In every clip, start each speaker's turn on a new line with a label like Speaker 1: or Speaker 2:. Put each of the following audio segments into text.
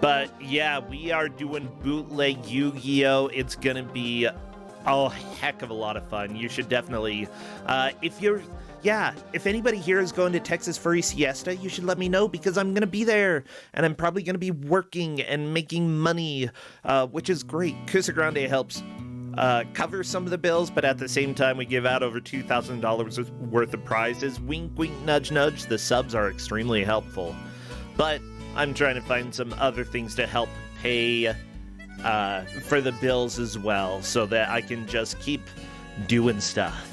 Speaker 1: But yeah, we are doing bootleg Yu-Gi-Oh! It's gonna be a heck of a lot of fun. You should definitely, if anybody here is going to Texas Furry Siesta, you should let me know because I'm gonna be there and I'm probably gonna be working and making money, which is great. Kusog7ande helps cover some of the bills, but at the same time, we give out over $2,000 worth of prizes. Wink, wink, nudge, nudge. The subs are extremely helpful. But I'm trying to find some other things to help pay for the bills as well, so that I can just keep doing stuff.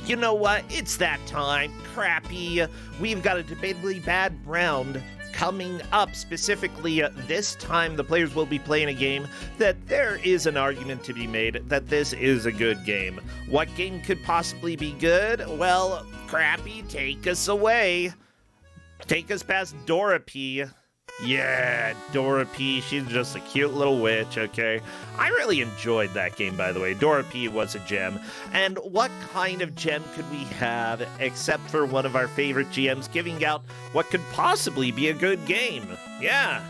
Speaker 1: You know what? It's that time. Crappy. We've got a debatably bad round coming up. Specifically, this time the players will be playing a game that there is an argument to be made that this is a good game. What game could possibly be good? Well, Crappy, take us away. Take us past Dora P. Yeah, Dora P. She's just a cute little witch, okay? I really enjoyed that game, by the way. Dora P was a gem. And what kind of gem could we have except for one of our favorite GMs giving out what could possibly be a good game? Yeah.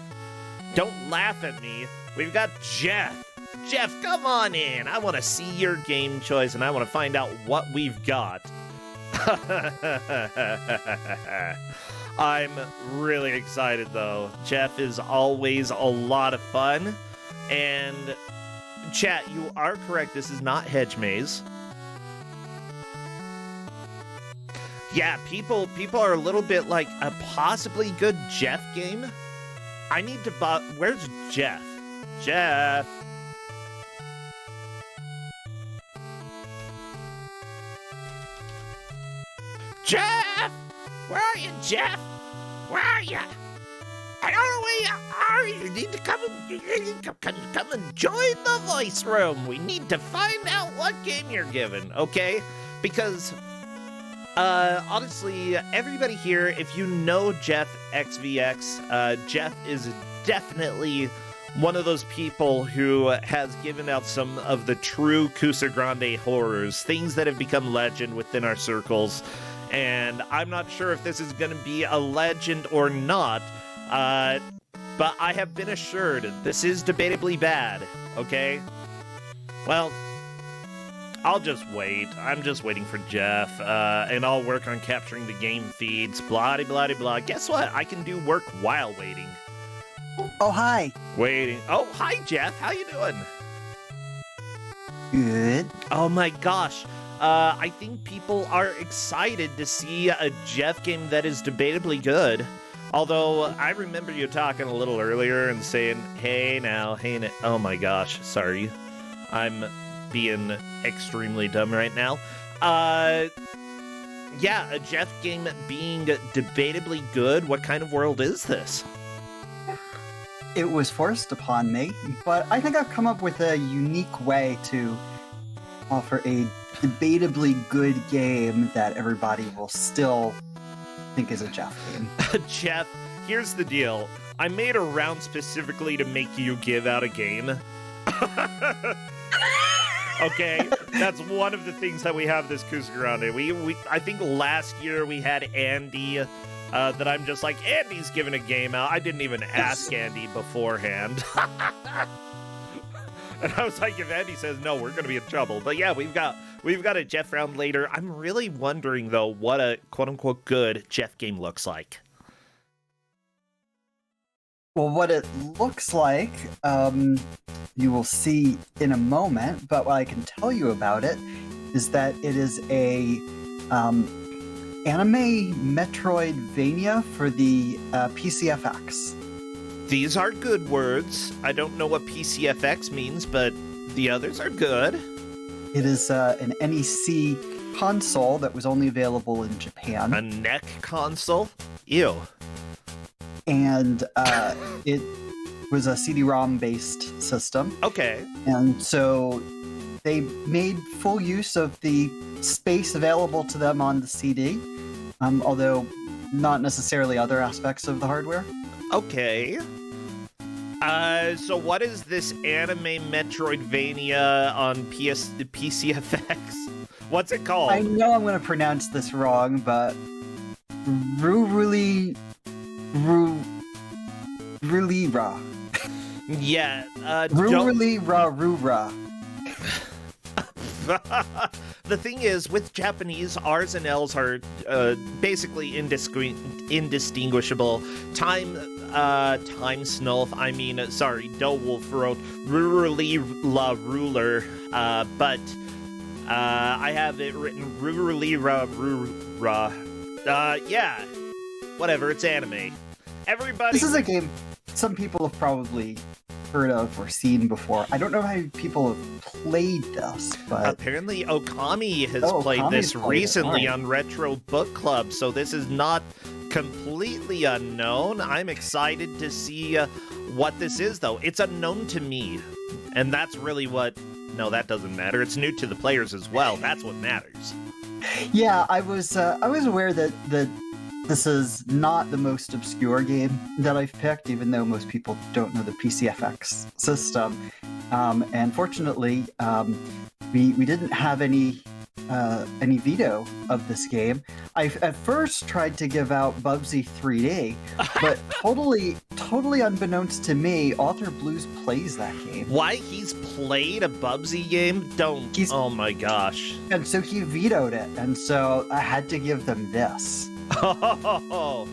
Speaker 1: Don't laugh at me. We've got Jeff. Jeff, come on in. I want to see your game choice, and I want to find out what we've got. I'm really excited, though. Jeff is always a lot of fun. And, chat, you are correct. This is not Hedge Maze. Yeah, people are a little bit like a possibly good Jeff game. I need to buy... Where's Jeff? Jeff. Jeff! Where are you, Jeff? Where are you? I don't know where you are. You need to come and join the voice room. We need to find out what game you're given, okay? Because, honestly, everybody here, if you know Jeff XVX, Jeff is definitely one of those people who has given out some of the true Kusog7ande horrors, things that have become legend within our circles. And I'm not sure if this is going to be a legend or not, but I have been assured this is debatably bad, okay? Well, I'll just wait. I'm just waiting for Jeff, and I'll work on capturing the game feeds, blah-de-blah-de-blah. Guess what? I can do work while waiting.
Speaker 2: Oh, hi.
Speaker 1: Waiting. Oh, hi, Jeff. How you doing?
Speaker 2: Good.
Speaker 1: Oh, my gosh. I think people are excited to see a Jeff game that is debatably good. Although, I remember you talking a little earlier and saying, hey now. Oh my gosh, sorry. I'm being extremely dumb right now. Yeah, a Jeff game being debatably good. What kind of world is this?
Speaker 2: It was forced upon me, but I think I've come up with a unique way to offer a debatably good game that everybody will still think is a Jeff game.
Speaker 1: Jeff, here's the deal. I made a round specifically to make you give out a game. Okay, that's one of the things that we have this Kusog7ande. We I think last year we had Andy, that I'm just like, Andy's giving a game out. I didn't even ask Andy beforehand. And I was like, if Andy says no, we're going to be in trouble. But yeah, we've got a Jeff round later. I'm really wondering, though, what a quote-unquote good Jeff game looks like.
Speaker 2: Well, what it looks like, you will see in a moment, but what I can tell you about it is that it is a anime Metroidvania for the PCFX.
Speaker 1: These are good words. I don't know what PCFX means, but the others are good.
Speaker 2: It is an NEC console that was only available in Japan.
Speaker 1: A NEC console? Ew.
Speaker 2: And it was a CD-ROM based system.
Speaker 1: Okay.
Speaker 2: And so they made full use of the space available to them on the CD, although not necessarily other aspects of the hardware.
Speaker 1: Okay. So what is this anime Metroidvania on PCFX? What's it called?
Speaker 2: I know I'm going to pronounce this wrong, but Ruruli, Rulira.
Speaker 1: Yeah,
Speaker 2: Ruruli Rura.
Speaker 1: The thing is, with Japanese, R's and L's are basically indistinguishable. Time Snulf, Do Wolf wrote Ruruli La Ruler, but I have it written Ruruli Ra Rura. Yeah, whatever, it's anime. Everybody...
Speaker 2: This is a game some people have probably heard of or seen before. I don't know how many people have played this, but...
Speaker 1: Apparently Okami has played this recently on Retro Book Club, so this is not completely unknown. I'm excited to see what this is, though. It's unknown to me, and that's really what... No, that doesn't matter. It's new to the players as well. That's what matters.
Speaker 2: Yeah, I was aware that this is not the most obscure game that I've picked, even though most people don't know the PCFX system. And fortunately, we didn't have any veto of this game. I at first tried to give out Bubsy 3D, but totally unbeknownst to me, Author Blues plays that game.
Speaker 1: Why? He's played a Bubsy game? Oh my gosh.
Speaker 2: And so he vetoed it, and so I had to give them this.
Speaker 1: Oh,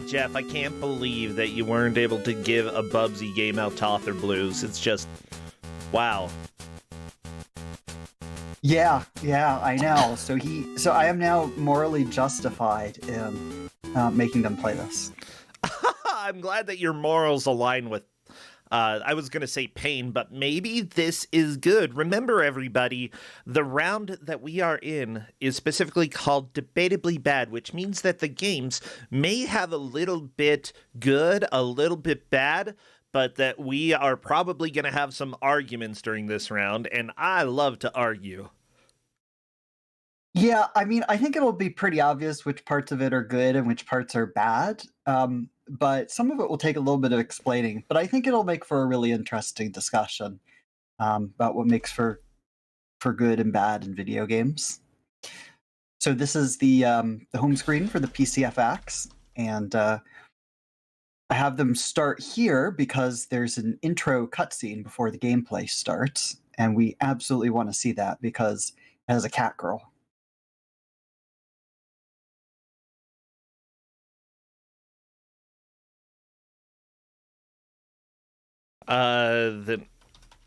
Speaker 1: Jeff, I can't believe that you weren't able to give a Bubsy game out to Author Blues. It's just... wow.
Speaker 2: Yeah, I know. So I am now morally justified in making them play this.
Speaker 1: I'm glad that your morals align with, I was going to say pain, but maybe this is good. Remember, everybody, the round that we are in is specifically called Debatably Bad, which means that the games may have a little bit good, a little bit bad, but that we are probably going to have some arguments during this round, and I love to argue.
Speaker 2: Yeah, I mean, I think it'll be pretty obvious which parts of it are good and which parts are bad, but some of it will take a little bit of explaining. But I think it'll make for a really interesting discussion about what makes for good and bad in video games. So this is the home screen for the PCFX, and I have them start here because there's an intro cutscene before the gameplay starts, and we absolutely want to see that because it has a cat girl.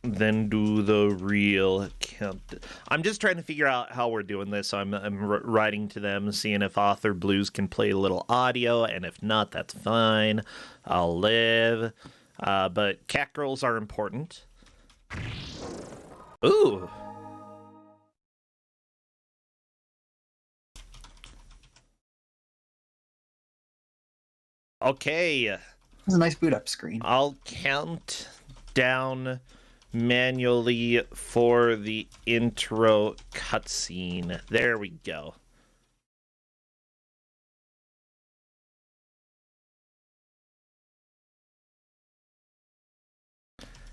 Speaker 1: Then do the real count. I'm just trying to figure out how we're doing this. I'm writing to them, seeing if Author Blues can play a little audio, and if not, that's fine. I'll live. But cat girls are important. Ooh. Okay.
Speaker 2: It's a nice boot up screen.
Speaker 1: I'll count down manually for the intro cutscene. There we go.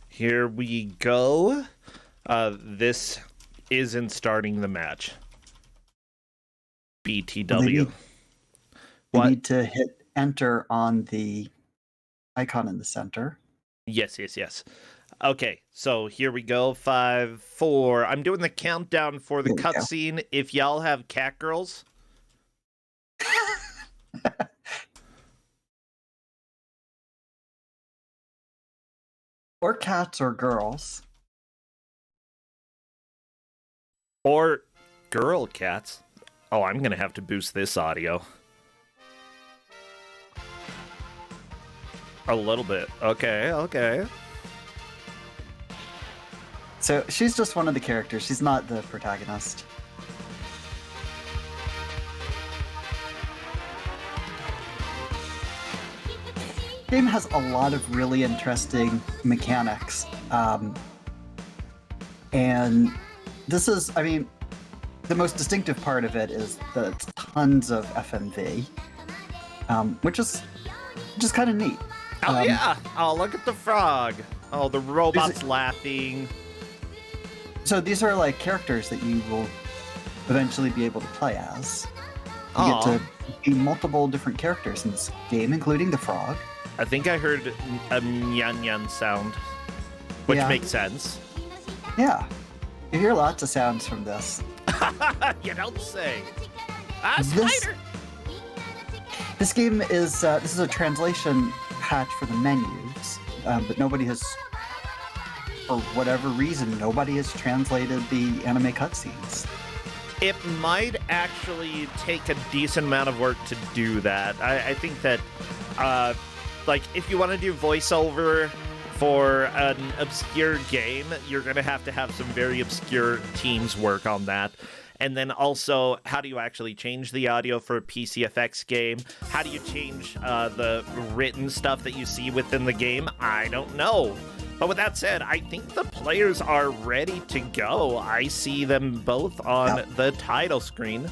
Speaker 1: Here we go. This isn't starting the match. BTW.
Speaker 2: You need to hit enter on the icon in the center.
Speaker 1: Yes. Okay, so here we go. 5, 4. I'm doing the countdown for the cutscene. If y'all have cat girls.
Speaker 2: Or cats or girls.
Speaker 1: Or girl cats. Oh, I'm going to have to boost this audio. A little bit. Okay.
Speaker 2: So she's just one of the characters. She's not the protagonist. The game has a lot of really interesting mechanics. And this is, I mean, the most distinctive part of it is that it's tons of FMV, which is kind of neat.
Speaker 1: Oh, yeah. Oh, look at the frog. Oh, the robot's laughing.
Speaker 2: So these are like characters that you will eventually be able to play as. You get
Speaker 1: Aw.
Speaker 2: to be multiple different characters in this game, including the frog.
Speaker 1: I think I heard a nyan nyan sound, which
Speaker 2: Yeah.
Speaker 1: makes sense.
Speaker 2: Yeah. You hear lots of sounds from this.
Speaker 1: You don't say. Ah,
Speaker 2: This-
Speaker 1: spider!
Speaker 2: This game is this is a translation patch for the menus, but nobody has, for whatever reason, nobody has translated the anime cutscenes.
Speaker 1: It might actually take a decent amount of work to do that. I think that, like, if you want to do voiceover for an obscure game, you're going to have some very obscure teams work on that. And then also, how do you actually change the audio for a PCFX game? How do you change the written stuff that you see within the game? I don't know. But with that said, I think the players are ready to go. I see them both on the title screen.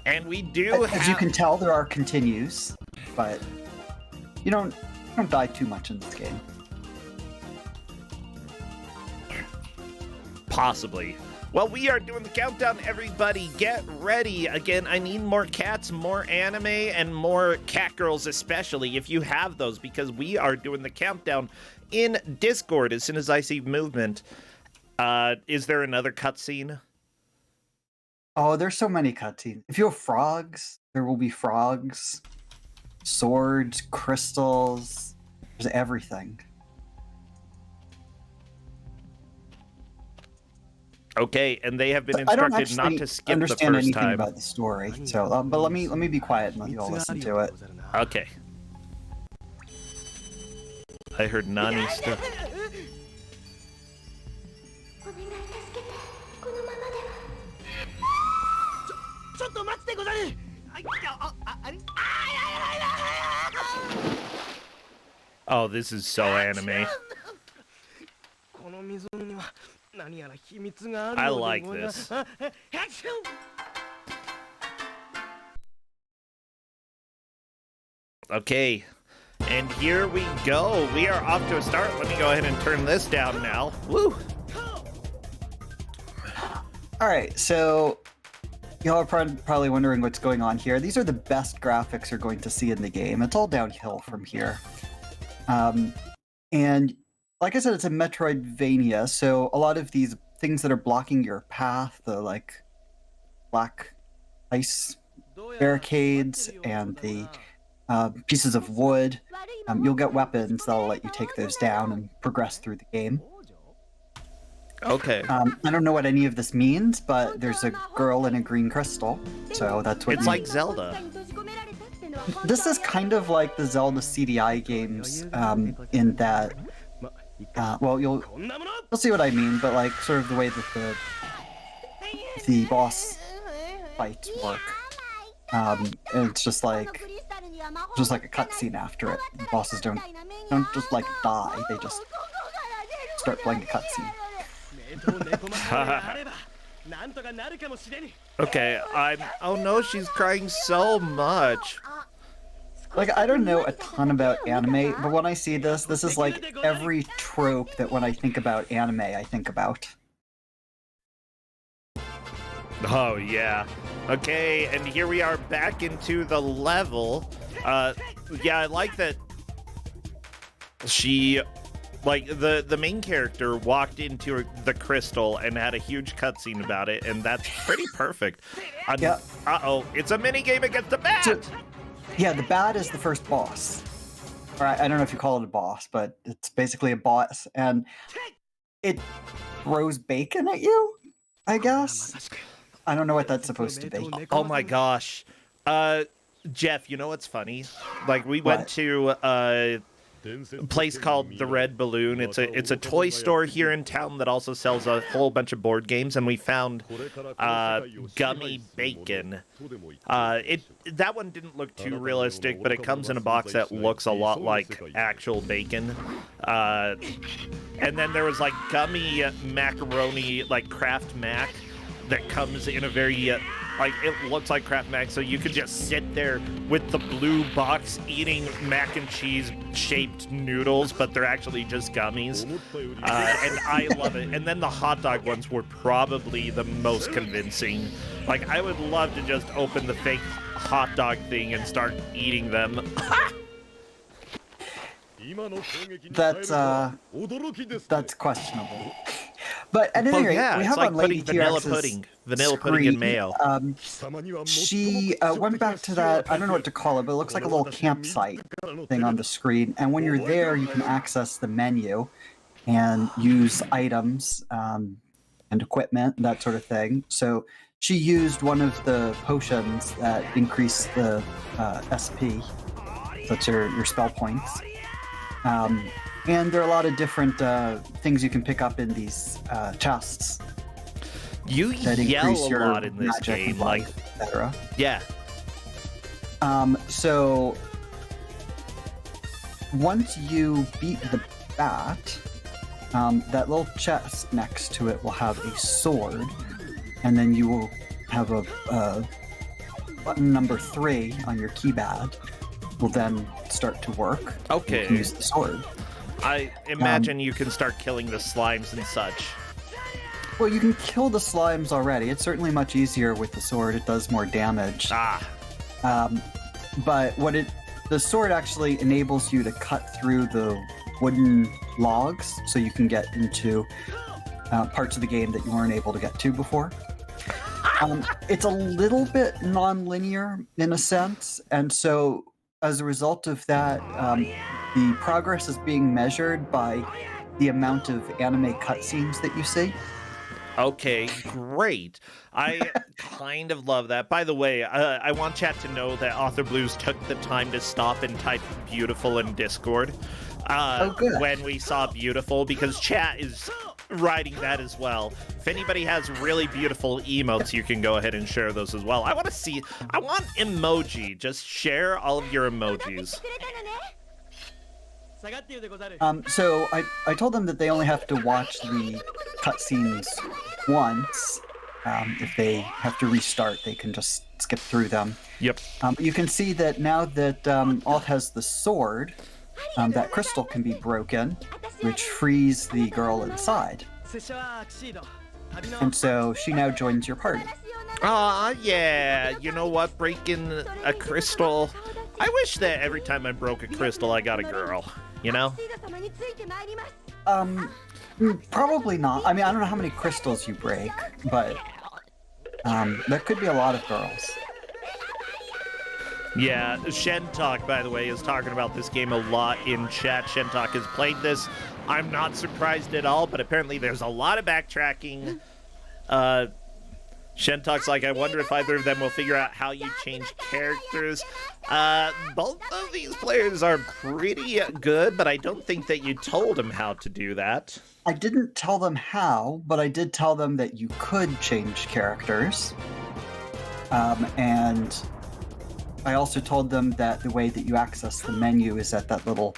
Speaker 1: And we do
Speaker 2: As you can tell, there are continues, but you don't die too much in this game.
Speaker 1: Possibly. Well, we are doing the countdown, everybody. Get ready. Again, I need more cats, more anime, and more cat girls, especially if you have those, because we are doing the countdown in Discord as soon as I see movement. Is there another cutscene?
Speaker 2: Oh, there's so many cutscenes. If you have frogs, there will be frogs, swords, crystals. There's everything.
Speaker 1: Okay, and they have been
Speaker 2: I don't
Speaker 1: instructed not
Speaker 2: actually
Speaker 1: to skip the
Speaker 2: understand
Speaker 1: first
Speaker 2: anything
Speaker 1: time.
Speaker 2: about the story, so but let me be quiet and let you all listen to it.
Speaker 1: Okay. I heard Nani stuff.
Speaker 3: ちょっと待ってござる。
Speaker 1: Oh, this is so anime.
Speaker 3: この湖には何やら秘密がある
Speaker 1: I
Speaker 3: ようで
Speaker 1: like
Speaker 3: ございま
Speaker 1: this.
Speaker 3: す。あハクション
Speaker 1: Okay, and here we go. We are off to a start. Let me go ahead and turn this down now. Woo!
Speaker 2: All right, so y'all are probably wondering what's going on here. These are the best graphics you're going to see in the game. It's all downhill from here. And like I said, it's a Metroidvania, so a lot of these things that are blocking your path, the like black ice barricades and the pieces of wood, you'll get weapons that'll let you take those down and progress through the game.
Speaker 1: Okay.
Speaker 2: I don't know what any of this means, but there's a girl in a green crystal, so that's what
Speaker 1: It's like Zelda.
Speaker 2: This is kind of like the Zelda CDI games, in that, well, you'll see what I mean, but like sort of the way that the boss fights work. And it's just like a cutscene after it. The bosses don't just like die; they just start playing the cutscene.
Speaker 1: Okay, oh no, she's crying so much.
Speaker 2: Like, I don't know a ton about anime, but when I see this, this is like every trope that when I think about anime, I think about.
Speaker 1: Oh yeah. Okay, and here we are back into the level. Yeah, I like that she, like, the main character walked into the crystal and had a huge cutscene about it, and that's pretty perfect.
Speaker 2: Yeah.
Speaker 1: Uh-oh, it's a mini game against the bat!
Speaker 2: So, yeah, the bat is the first boss. Or I don't know if you call it a boss, but it's basically a boss, and it throws bacon at you, I guess? I don't know what that's supposed to be.
Speaker 1: Oh my gosh. Jeff, you know what's funny? Like, we went to a place called the Red Balloon. It's a toy store here in town that also sells a whole bunch of board games, and we found gummy bacon. That one didn't look too realistic, but it comes in a box that looks a lot like actual bacon. And then there was like gummy macaroni, like Kraft Mac, that comes in a very like, it looks like Kraft Mac, so you could just sit there with the blue box eating mac and cheese shaped noodles, but they're actually just gummies. And I love it. And then the hot dog ones were probably the most convincing. Like, I would love to just open the fake hot dog thing and start eating them.
Speaker 2: That's questionable. But at any rate, we have
Speaker 1: like
Speaker 2: on Lady
Speaker 1: vanilla
Speaker 2: TRX's
Speaker 1: pudding and mayo.
Speaker 2: She went back to that, I don't know what to call it, but it looks like a little campsite thing on the screen. And when you're there, you can access the menu and use items and equipment, that sort of thing. So she used one of the potions that increase the SP, so that's your spell points. And there are a lot of different things you can pick up in these chests.
Speaker 1: You yell a lot in this game, like,
Speaker 2: etc.
Speaker 1: Yeah.
Speaker 2: So once you beat the bat, that little chest next to it will have a sword, and then you will have a button number 3 on your keypad will then start to work.
Speaker 1: Okay.
Speaker 2: You can use the sword.
Speaker 1: I imagine you can start killing the slimes and such.
Speaker 2: Well, you can kill the slimes already. It's certainly much easier with the sword. It does more damage. But the sword actually enables you to cut through the wooden logs, so you can get into parts of the game that you weren't able to get to before. It's a little bit non-linear in a sense, and so as a result of that, the progress is being measured by the amount of anime cutscenes that you see.
Speaker 1: Okay, great. I kind of love that. By the way, I want chat to know that Author Blues took the time to stop and type beautiful in Discord when we saw beautiful, because chat is writing that as well. If anybody has really beautiful emotes, you can go ahead and share those as well. I want emoji. Just share all of your emojis.
Speaker 2: So I told them that they only have to watch the cutscenes once. If they have to restart, they can just skip through them.
Speaker 1: Yep.
Speaker 2: You can see that now that Alt has the sword, that crystal can be broken, which frees the girl inside. And so she now joins your party.
Speaker 1: Yeah. You know what? Breaking a crystal. I wish that every time I broke a crystal, I got a girl. You know?
Speaker 2: Probably not. I mean, I don't know how many crystals you break, but there could be a lot of girls.
Speaker 1: Yeah, Shentalk, by the way, is talking about this game a lot in chat. Shentalk has played this. I'm not surprised at all, but apparently there's a lot of backtracking. Shentalk's like, I wonder if either of them will figure out how you change characters. Both of these players are pretty good, but I don't think that you told them how to do that.
Speaker 2: I didn't tell them how, but I did tell them that you could change characters. And I also told them that the way that you access the menu is at that little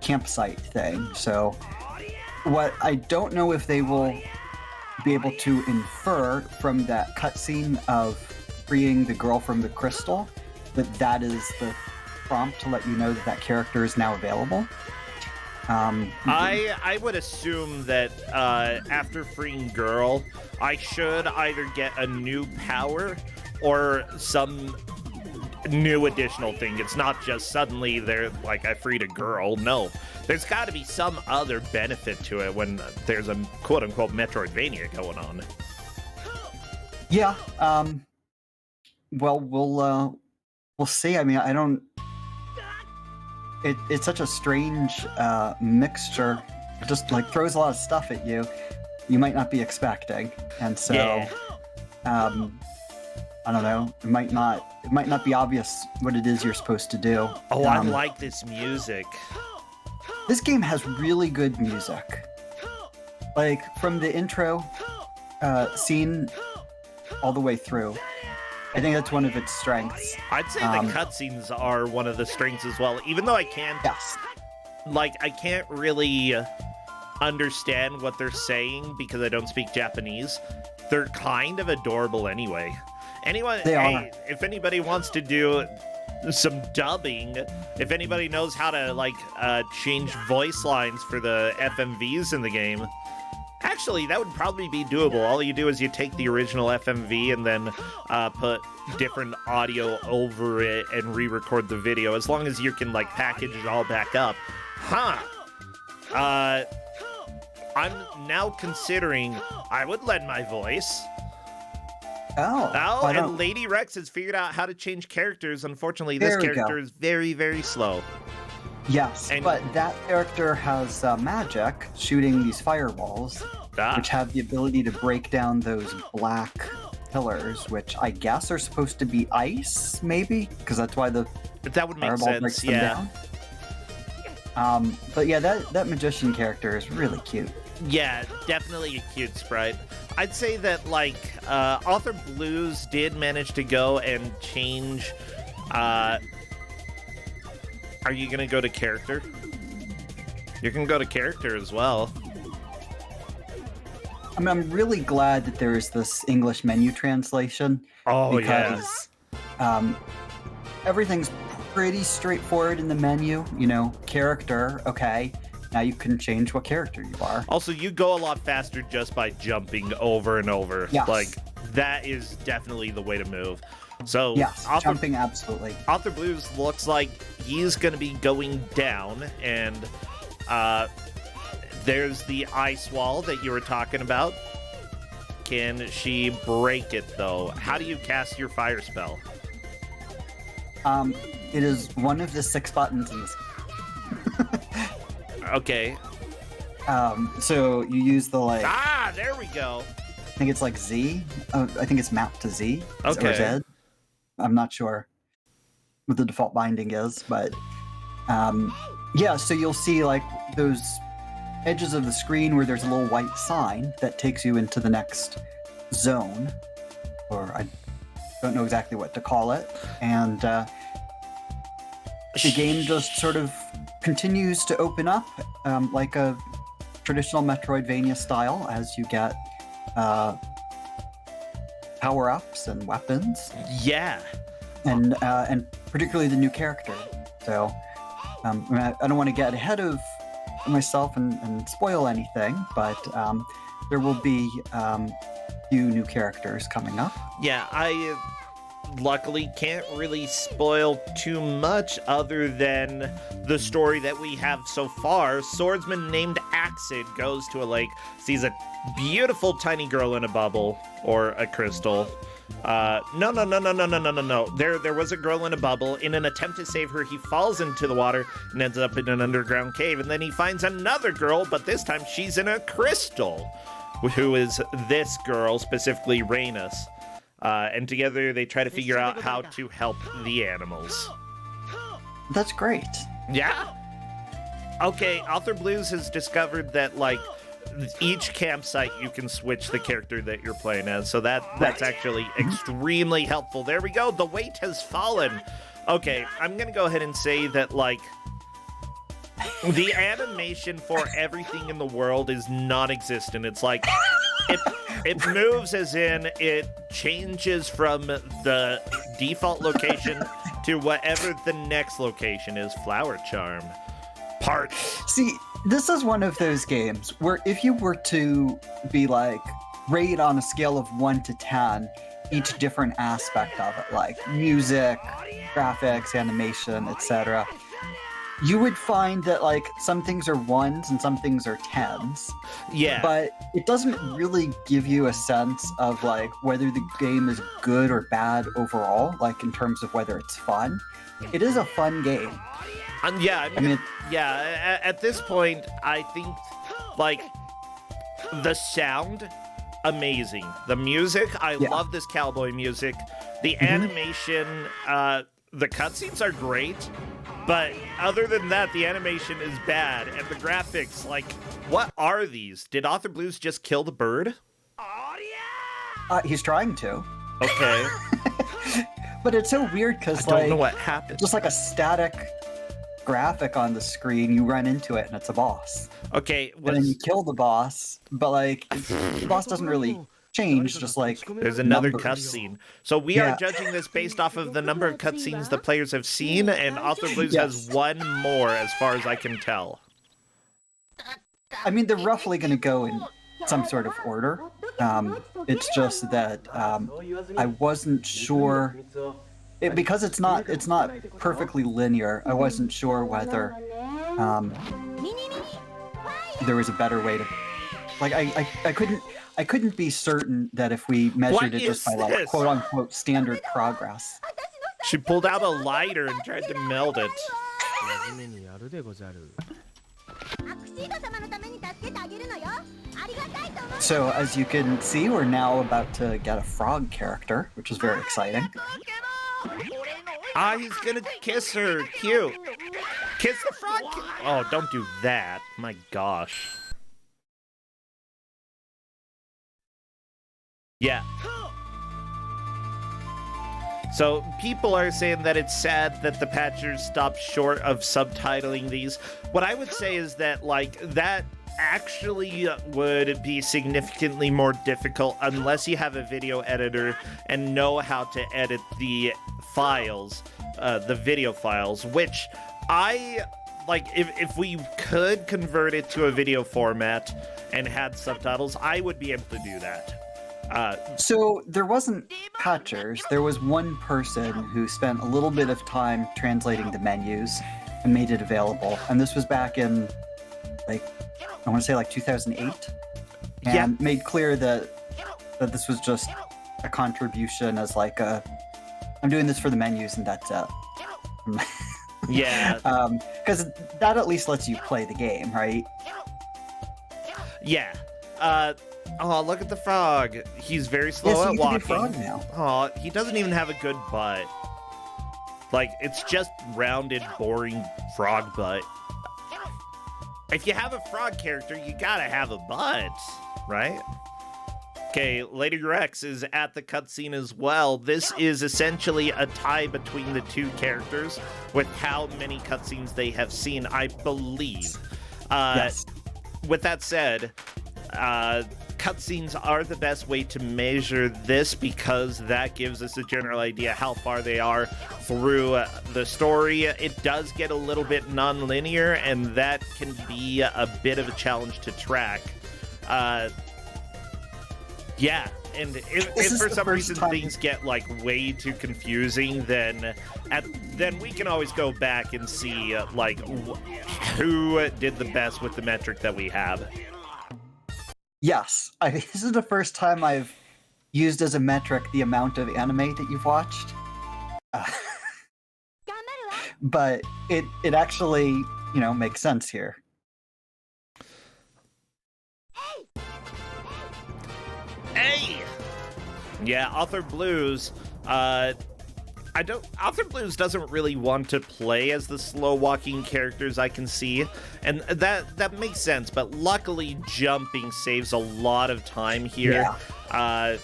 Speaker 2: campsite thing. So what I don't know if they will be able to infer from that cutscene of freeing the girl from the crystal, that is the prompt to let you know that character is now available.
Speaker 1: I would assume that after freeing girl, I should either get a new power or some new additional thing. It's not just suddenly they're like, I freed a girl. No, there's got to be some other benefit to it when there's a quote-unquote Metroidvania going on.
Speaker 2: Yeah. Well, we'll see. I mean, I don't. It's such a strange mixture. It just like throws a lot of stuff at you. You might not be expecting, and so. Yeah. I don't know. It might not be obvious what it is you're supposed to do.
Speaker 1: Oh, I like this music.
Speaker 2: This game has really good music. Like from the intro scene all the way through. I think that's one of its strengths.
Speaker 1: I'd say the cutscenes are one of the strengths as well. Even though I can't,
Speaker 2: yes,
Speaker 1: like I can't really understand what they're saying because I don't speak Japanese, they're kind of adorable anyway.
Speaker 2: They are.
Speaker 1: Hey, if anybody wants to do some dubbing, if anybody knows how to like change voice lines for the FMVs in the game, actually that would probably be doable. All you do is you take the original FMV and then put different audio over it and re-record the video, as long as you can like package it all back up. I'm now considering I would lend my voice.
Speaker 2: Oh,
Speaker 1: And Lady Rex has figured out how to change characters. Unfortunately, this
Speaker 2: There we
Speaker 1: character
Speaker 2: go.
Speaker 1: is very, very slow.
Speaker 2: yes,
Speaker 1: And-
Speaker 2: but that character has magic shooting these fireballs, which have the ability to break down those black pillars, which I guess are supposed to be ice, maybe? Because that's why the
Speaker 1: That would make
Speaker 2: fireball breaks
Speaker 1: sense,
Speaker 2: them
Speaker 1: yeah.
Speaker 2: down. But yeah, that magician character is really cute.
Speaker 1: Yeah, definitely a cute sprite. I'd say that, like, Author Blues did manage to go and change... Are you gonna go to character? You can go to character as well.
Speaker 2: I mean, I'm really glad that there is this English menu translation.
Speaker 1: Oh,
Speaker 2: because everything's pretty straightforward in the menu. You know, character, okay. Now you can change what character you are.
Speaker 1: Also, you go a lot faster just by jumping over and over.
Speaker 2: Yes.
Speaker 1: Like, that is definitely the way to move. So,
Speaker 2: Yes, jumping, absolutely.
Speaker 1: Author Blues looks like he's going to be going down, and there's the ice wall that you were talking about. Can she break it, though? How do you cast your fire spell?
Speaker 2: It is one of the 6 buttons in this.
Speaker 1: Okay.
Speaker 2: So you use the like.
Speaker 1: Ah, there we go.
Speaker 2: I think it's like Z. I think it's mapped to Z.
Speaker 1: Okay.
Speaker 2: Or Z. I'm not sure what the default binding is, but yeah. So you'll see like those edges of the screen where there's a little white sign that takes you into the next zone, or I don't know exactly what to call it, and the game just sort of continues to open up like a traditional Metroidvania style as you get power-ups and weapons,
Speaker 1: Yeah.
Speaker 2: and particularly the new character. So I mean, I don't want to get ahead of myself and spoil anything, but there will be a few new characters coming up.
Speaker 1: Yeah, I luckily can't really spoil too much other than the story that we have so far. Swordsman named Axid goes to a lake, sees a beautiful tiny girl in a bubble or a crystal. No. There was a girl in a bubble. In an attempt to save her, he falls into the water and ends up in an underground cave. And then he finds another girl, but this time she's in a crystal, who is this girl, specifically Rhaenys. And together they try to figure out how to help the animals.
Speaker 2: That's great.
Speaker 1: Yeah? Okay, Author Blues has discovered that, like, each campsite you can switch the character that you're playing as, so that's actually extremely helpful. There we go, the weight has fallen. Okay, I'm gonna go ahead and say that, like, the animation for everything in the world is non-existent. It's like, it moves as in it changes from the default location to whatever the next location is. Flower Charm. Part.
Speaker 2: See, this is one of those games where if you were to be like, rate on a scale of 1 to 10, each different aspect of it, like music, graphics, animation, etc., you would find that like some things are 1s and some things are 10s.
Speaker 1: Yeah.
Speaker 2: But it doesn't really give you a sense of like whether the game is good or bad overall, like in terms of whether it's fun. It is a fun game.
Speaker 1: Yeah,
Speaker 2: I mean,
Speaker 1: at this point, I think, like, the sound, amazing. The music, I love this cowboy music. The animation, the cutscenes are great, but other than that, the animation is bad. And the graphics, like, what are these? Did Author Blues just kill the bird?
Speaker 2: He's trying to.
Speaker 1: Okay.
Speaker 2: But it's so weird because
Speaker 1: I don't
Speaker 2: like
Speaker 1: know what happened.
Speaker 2: just like a static graphic on the screen, you run into it and it's a boss.
Speaker 1: Okay,
Speaker 2: And then you kill the boss, but like the boss doesn't really change, just like
Speaker 1: there's another
Speaker 2: numbers.
Speaker 1: cutscene. So we are judging this based off of the number of cutscenes the players have seen, and Author Blues has one more as far as I can tell.
Speaker 2: I mean, they're roughly going to go in some sort of order. It's just that I wasn't sure because it's not perfectly linear. I wasn't sure whether there was a better way to, like, I couldn't be certain that if we measured it just by like quote unquote standard progress.
Speaker 1: She pulled out a lighter and tried to meld it.
Speaker 2: So as you can see, we're now about to get a frog character, which is very exciting.
Speaker 1: Ah, he's gonna kiss her. Cute. Kiss the frog. Oh, don't do that. My gosh. Yeah. So people are saying that it's sad that the patchers stopped short of subtitling these. What I would say is that, like, that actually would be significantly more difficult unless you have a video editor and know how to edit the files, the video files, which I, like, if we could convert it to a video format and had subtitles, I would be able to do that.
Speaker 2: So there wasn't patchers. There was one person who spent a little bit of time translating the menus and made it available. And this was back in, like, I want to say like 2008. And made clear that this was just a contribution as like I'm doing this for the menus and that's it.
Speaker 1: Yeah.
Speaker 2: Because that at least lets you play the game, right?
Speaker 1: Yeah. Oh, look at the frog. He's very slow at walking.
Speaker 2: Frog now.
Speaker 1: Oh, he doesn't even have a good butt. Like, it's just rounded, boring frog butt. If you have a frog character, you gotta have a butt, right? Okay, Lady Rex is at the cutscene as well. This is essentially a tie between the two characters with how many cutscenes they have seen, I believe.
Speaker 2: Yes.
Speaker 1: With that said, cutscenes are the best way to measure this because that gives us a general idea how far they are through the story. It does get a little bit non-linear, and that can be a bit of a challenge to track. Yeah, and if for some reason things get like way too confusing, then we can always go back and see like who did the best with the metric that we have.
Speaker 2: Yes, this is the first time I've used as a metric the amount of anime that you've watched. But it actually, you know, makes sense here.
Speaker 1: Hey! Yeah, Author Blues, Author Blues doesn't really want to play as the slow-walking characters I can see, and that makes sense, but luckily jumping saves a lot of time here. Yeah.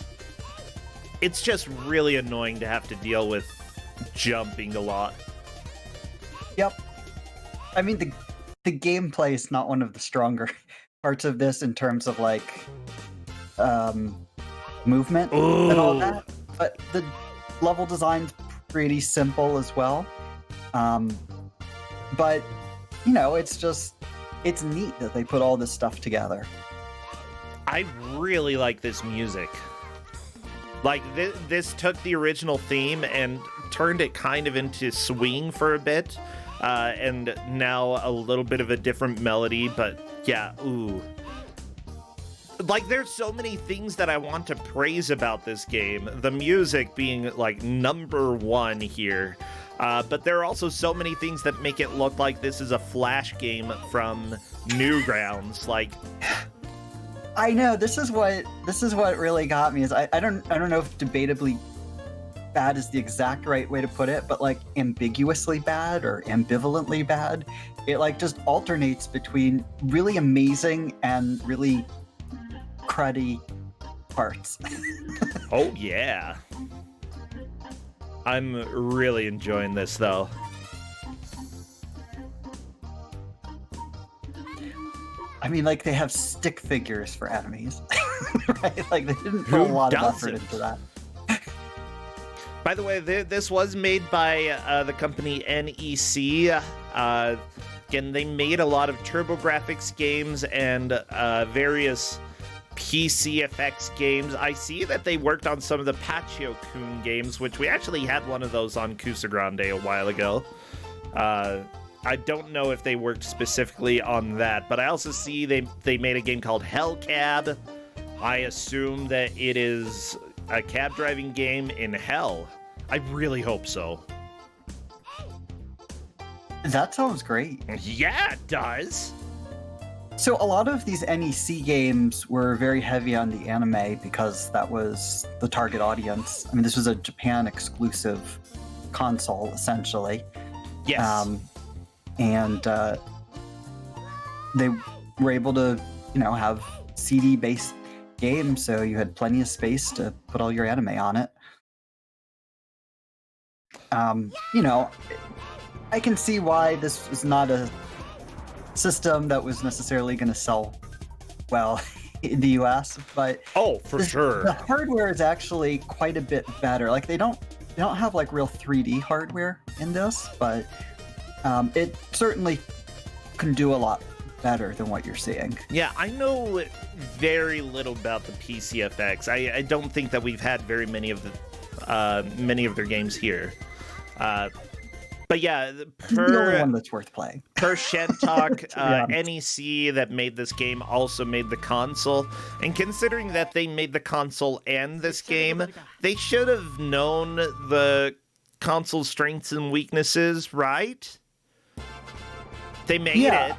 Speaker 1: It's just really annoying to have to deal with jumping a lot.
Speaker 2: Yep. I mean, the gameplay is not one of the stronger parts of this in terms of, like, movement and all that, but the level design's pretty simple as well. But, you know, it's neat that they put all this stuff together.
Speaker 1: I really like this music. Like, this took the original theme and turned it kind of into swing for a bit, and now a little bit of a different melody, but yeah, ooh. Like, there's so many things that I want to praise about this game, the music being, like, #1 here, but there are also so many things that make it look like this is a Flash game from Newgrounds, like...
Speaker 2: I know, this is what really got me, is I don't know if debatably bad is the exact right way to put it, but, like, ambiguously bad or ambivalently bad. It, like, just alternates between really amazing and really cruddy parts.
Speaker 1: Oh, yeah. I'm really enjoying this, though.
Speaker 2: I mean, like, they have stick figures for enemies, right? Like, they didn't put
Speaker 1: Who
Speaker 2: a lot of effort
Speaker 1: doesn't?
Speaker 2: into that.
Speaker 1: By the way, this was made by the company NEC. Again, they made a lot of TurboGrafx games and various PCFX games. I see that they worked on some of the Pachyo-kun games, which we actually had one of those on Kusog7ande a while ago. I don't know if they worked specifically on that, but I also see they made a game called Hellcab. I assume that it is a cab driving game in hell. I really hope so.
Speaker 2: That sounds great.
Speaker 1: Yeah, it does.
Speaker 2: So a lot of these NEC games were very heavy on the anime because that was the target audience. I mean, this was a Japan exclusive console, essentially.
Speaker 1: Yes.
Speaker 2: And they were able to, have CD-based games, so you had plenty of space to put all your anime on it. I can see why this was not a system that was necessarily going to sell well in the US, but
Speaker 1: sure.
Speaker 2: The hardware is actually quite a bit better. Like, they don't have like real 3D hardware in this, but it certainly can do a lot better than what you're seeing.
Speaker 1: Yeah, I know very little about the PCFX. I don't think that we've had very many of their games here. But yeah,
Speaker 2: the only one that's worth playing.
Speaker 1: Per Shentok, NEC that made this game also made the console. And considering that they made the console and this game, they should have known the console's strengths and weaknesses, right? They made it.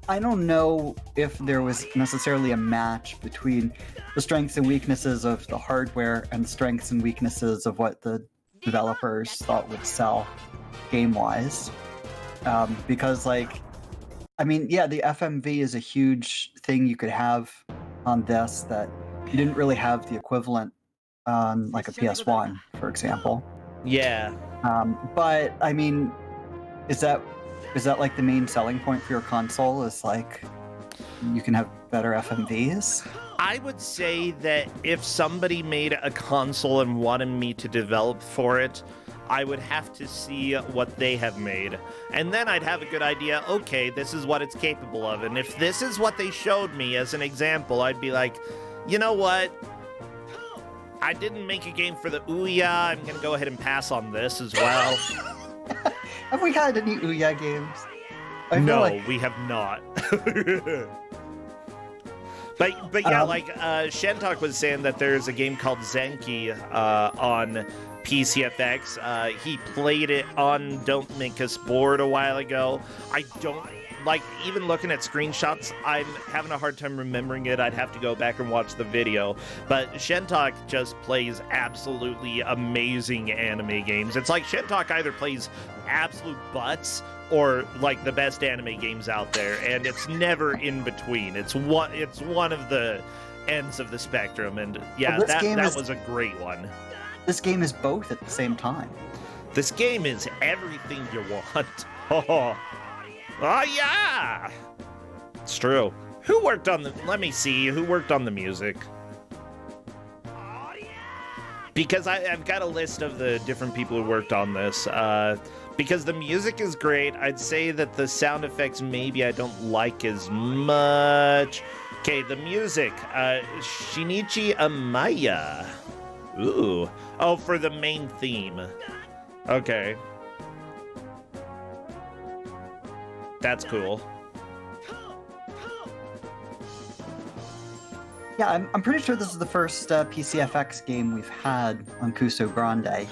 Speaker 2: I don't know if there was necessarily a match between the strengths and weaknesses of the hardware and the strengths and weaknesses of what the developers thought would sell game-wise. Because, the FMV is a huge thing you could have on this that you didn't really have the equivalent on, like, a PS1, for example.
Speaker 1: Yeah.
Speaker 2: But, I mean, is that like the main selling point for your console, is like you can have better FMVs?
Speaker 1: I would say that if somebody made a console and wanted me to develop for it, I would have to see what they have made. And then I'd have a good idea, okay, this is what it's capable of. And if this is what they showed me as an example, I'd be like, you know what? I didn't make a game for the Ouya. I'm going to go ahead and pass on this as well.
Speaker 2: Have we had any Ouya games?
Speaker 1: No, we have not. But yeah, Shentok was saying that there's a game called Zenki on PCFX. He played it on Don't Make Us Bored a while ago. I don't, even looking at screenshots, I'm having a hard time remembering it. I'd have to go back and watch the video. But Shentok just plays absolutely amazing anime games. It's like Shentok either plays absolute butts or the best anime games out there, and it's never in between. It's one of the ends of the spectrum, and yeah, that was a great one.
Speaker 2: This game is both at the same time.
Speaker 1: This game is everything you want. Oh yeah! It's true. Who worked on let me see, who worked on the music? Because I've got a list of the different people who worked on this. Because the music is great. I'd say that the sound effects maybe I don't like as much. Okay, the music. Shinichi Amaya. Ooh. Oh, for the main theme. Okay. That's cool.
Speaker 2: Yeah, I'm pretty sure this is the first PCFX game we've had on Kusog7ande.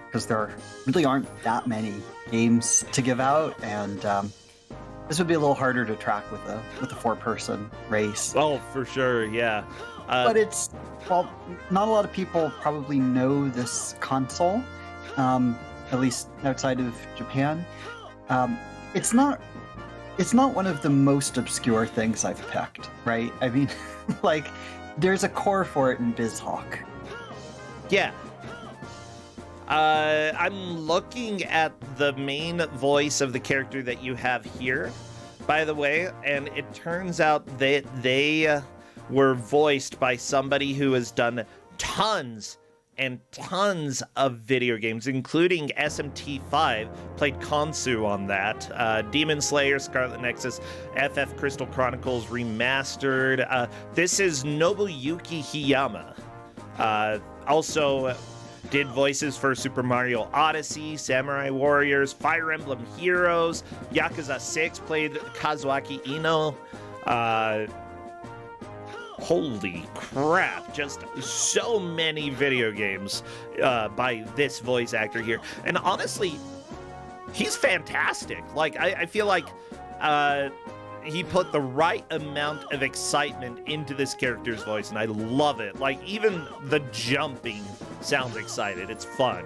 Speaker 2: Because there really aren't that many games to give out, and this would be a little harder to track with a 4-person race.
Speaker 1: Oh, for sure, yeah.
Speaker 2: But not a lot of people probably know this console, at least outside of Japan. It's not one of the most obscure things I've picked, right? I mean, there's a core for it in BizHawk.
Speaker 1: Yeah. I'm looking at the main voice of the character that you have here, by the way, and it turns out that they were voiced by somebody who has done tons and tons of video games, including SMT5, played Konsu on that, Demon Slayer, Scarlet Nexus, FF Crystal Chronicles Remastered. This is Nobuyuki Hiyama. Also did voices for Super Mario Odyssey, Samurai Warriors, Fire Emblem Heroes, Yakuza 6, played Kazuaki Ino. Holy crap, just so many video games by this voice actor here. And honestly, he's fantastic. Like, I feel like he put the right amount of excitement into this character's voice, and I love it. Like, even the jumping sounds excited. It's fun.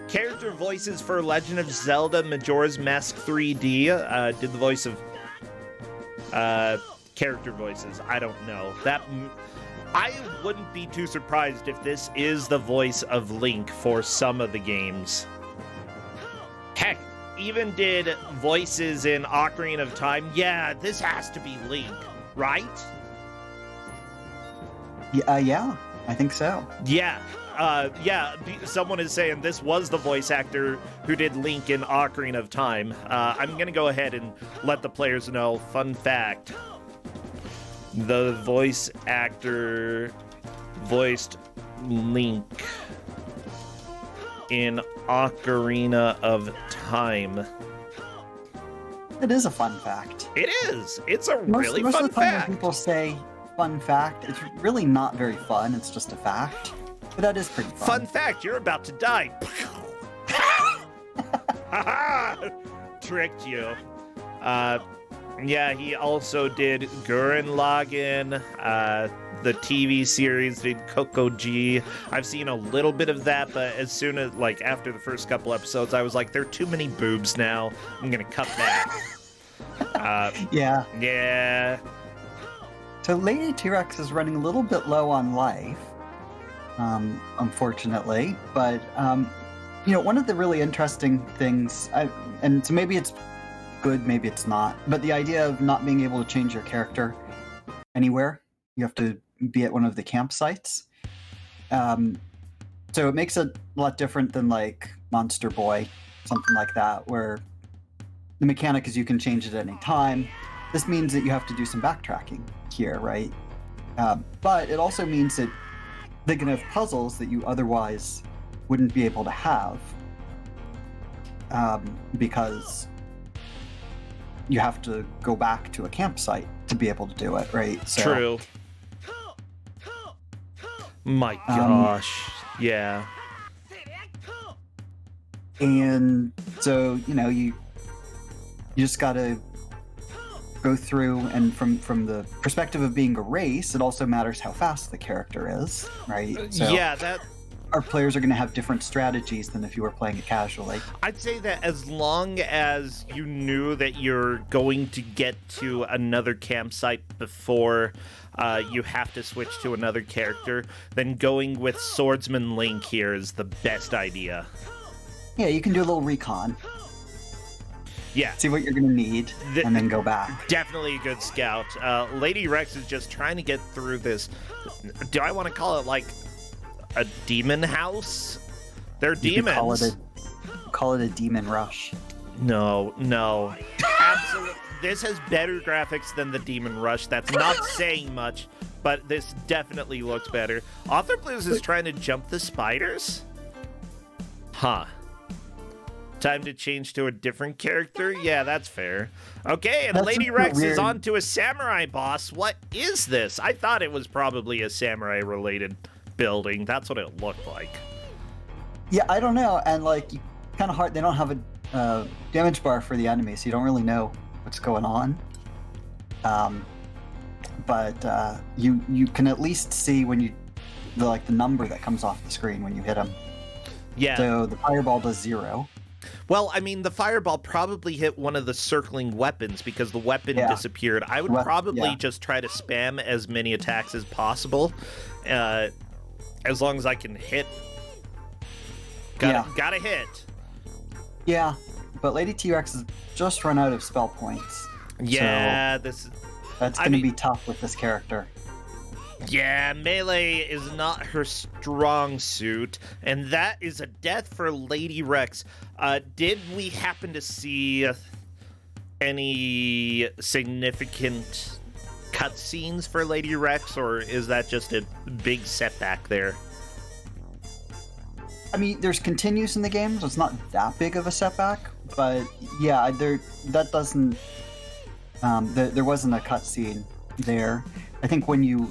Speaker 1: Character voices for Legend of Zelda Majora's Mask 3D. Did the voice of character voices. I don't know. I wouldn't be too surprised if this is the voice of Link for some of the games. Heck, even did voices in Ocarina of Time. Yeah, this has to be Link, right?
Speaker 2: Yeah, I think so.
Speaker 1: Yeah. Someone is saying this was the voice actor who did Link in Ocarina of Time. I'm gonna go ahead and let the players know. Fun fact: the voice actor voiced Link in Ocarina of Time.
Speaker 2: It is a fun fact.
Speaker 1: It is. It's a really
Speaker 2: most
Speaker 1: fun
Speaker 2: of the time
Speaker 1: fact.
Speaker 2: when people say fun fact, it's really not very fun. It's just a fact. But that is pretty fun.
Speaker 1: Fun fact, you're about to die. Tricked you. Yeah, he also did Gurren Lagann, the TV series, did Coco G. I've seen a little bit of that, but as soon as, like, after the first couple episodes, I was like, there are too many boobs now. I'm gonna cut back.
Speaker 2: Yeah.
Speaker 1: Yeah.
Speaker 2: So Lady T-Rex is running a little bit low on life, unfortunately. But, one of the really interesting things, and so maybe it's good, maybe it's not, but the idea of not being able to change your character anywhere, you have to be at one of the campsites. So it makes it a lot different than like Monster Boy, something like that, where the mechanic is you can change it at any time. This means that you have to do some backtracking here, right? But it also means that they can have puzzles that you otherwise wouldn't be able to have, because you have to go back to a campsite to be able to do it, right? So,
Speaker 1: True. My gosh. Yeah.
Speaker 2: And so, you just gotta go through, and from the perspective of being a race, it also matters how fast the character is, right? So our players are going to have different strategies than if you were playing it casually.
Speaker 1: I'd say that as long as you knew that you're going to get to another campsite before you have to switch to another character, then going with Swordsman Link here is the best idea.
Speaker 2: Yeah, you can do a little recon.
Speaker 1: Yeah.
Speaker 2: See what you're going to need, and then go back.
Speaker 1: Definitely a good scout. Lady Rex is just trying to get through this. Do I want to call it like a demon house? They're demons.
Speaker 2: Call it a demon rush.
Speaker 1: No. Absolutely. This has better graphics than the Demon Rush. That's not saying much, but this definitely looks better. Author Blues is trying to jump the spiders? Huh. Time to change to a different character? Yeah, that's fair. Okay, and
Speaker 2: That's
Speaker 1: Lady
Speaker 2: super
Speaker 1: Rex
Speaker 2: weird.
Speaker 1: is on to a samurai boss. What is this? I thought it was probably a samurai-related building. That's what it looked like.
Speaker 2: Yeah, I don't know, and kind of hard. They don't have a damage bar for the enemy, so you don't really know what's going on. But you can at least see when the number that comes off the screen when you hit them.
Speaker 1: Yeah.
Speaker 2: So the fireball does 0.
Speaker 1: Well, I mean, the fireball probably hit one of the circling weapons because the weapon disappeared. I would probably just try to spam as many attacks as possible. As long as I can hit. Gotta hit.
Speaker 2: Yeah, but Lady T-Rex has just run out of spell points.
Speaker 1: Yeah,
Speaker 2: so that's going to be tough with this character.
Speaker 1: Yeah, melee is not her strong suit, and that is a death for Lady Rex. Did we happen to see any significant cutscenes for Lady Rex, or is that just a big setback there?
Speaker 2: I mean, there's continues in the game, so it's not that big of a setback, but yeah, there wasn't a cutscene there. I think when you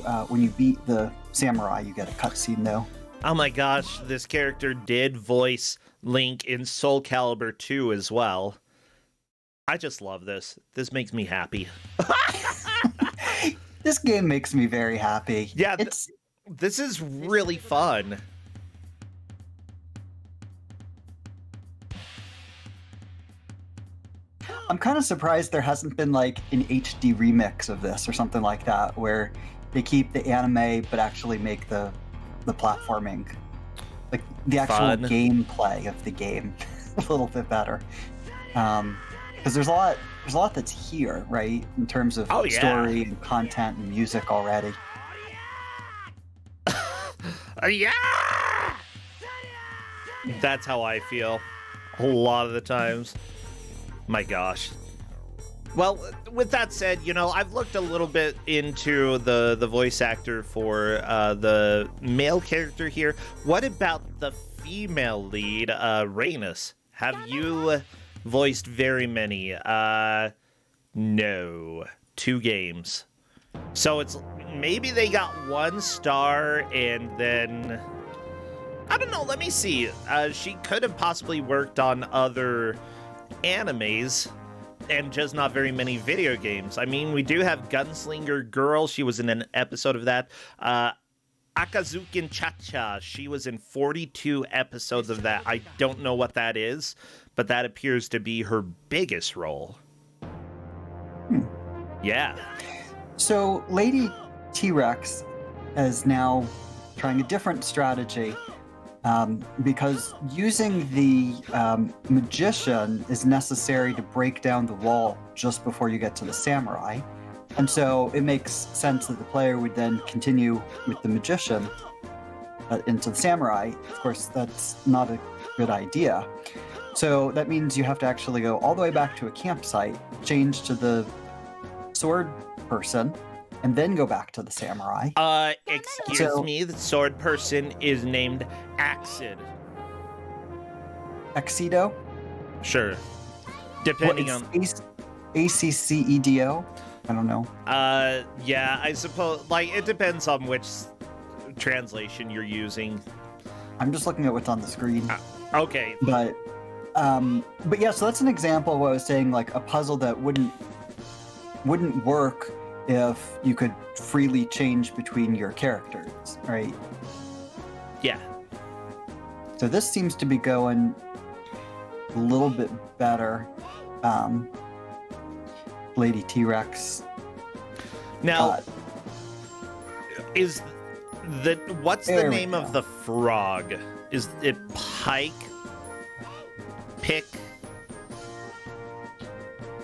Speaker 2: beat the samurai, you get a cutscene though.
Speaker 1: Oh my gosh, this character did voice Link in Soul Calibur 2 as well. I just love this. This makes me happy.
Speaker 2: This game makes me very happy.
Speaker 1: Yeah, this is really fun.
Speaker 2: I'm kind of surprised there hasn't been like an HD remix of this or something like that, where they keep the anime but actually make the platforming, like the actual gameplay of the game, a little bit better. Because there's a lot that's here, right, in terms of story and content and music already.
Speaker 1: Yeah! That's how I feel a lot of the times. My gosh. Well, with that said, I've looked a little bit into the voice actor for the male character here. What about the female lead, Rhaenys? Have you voiced very many? No. 2 games. So it's maybe they got 1 star and then... I don't know, let me see. She could have possibly worked on other animes and just not very many video games. I mean, we do have Gunslinger Girl. She was in an episode of that. Akazukin Cha-Cha. She was in 42 episodes of that. I don't know what that is, but that appears to be her biggest role. Yeah.
Speaker 2: So Lady T-Rex is now trying a different strategy. Because using the magician is necessary to break down the wall just before you get to the samurai. And so it makes sense that the player would then continue with the magician into the samurai. Of course, that's not a good idea. So that means you have to actually go all the way back to a campsite, change to the sword person, and then go back to the samurai.
Speaker 1: Excuse me, the sword person is named Axid.
Speaker 2: Axido?
Speaker 1: Sure. Depending on...
Speaker 2: ACCEDO? I don't know.
Speaker 1: Yeah, I suppose, it depends on which translation you're using.
Speaker 2: I'm just looking at what's on the screen.
Speaker 1: Okay.
Speaker 2: But yeah, so that's an example of what I was saying, like a puzzle that wouldn't work if you could freely change between your characters, right?
Speaker 1: Yeah.
Speaker 2: So this seems to be going a little bit better. Lady T-Rex.
Speaker 1: Now, what's the name of the frog? Is it Pike? Pick?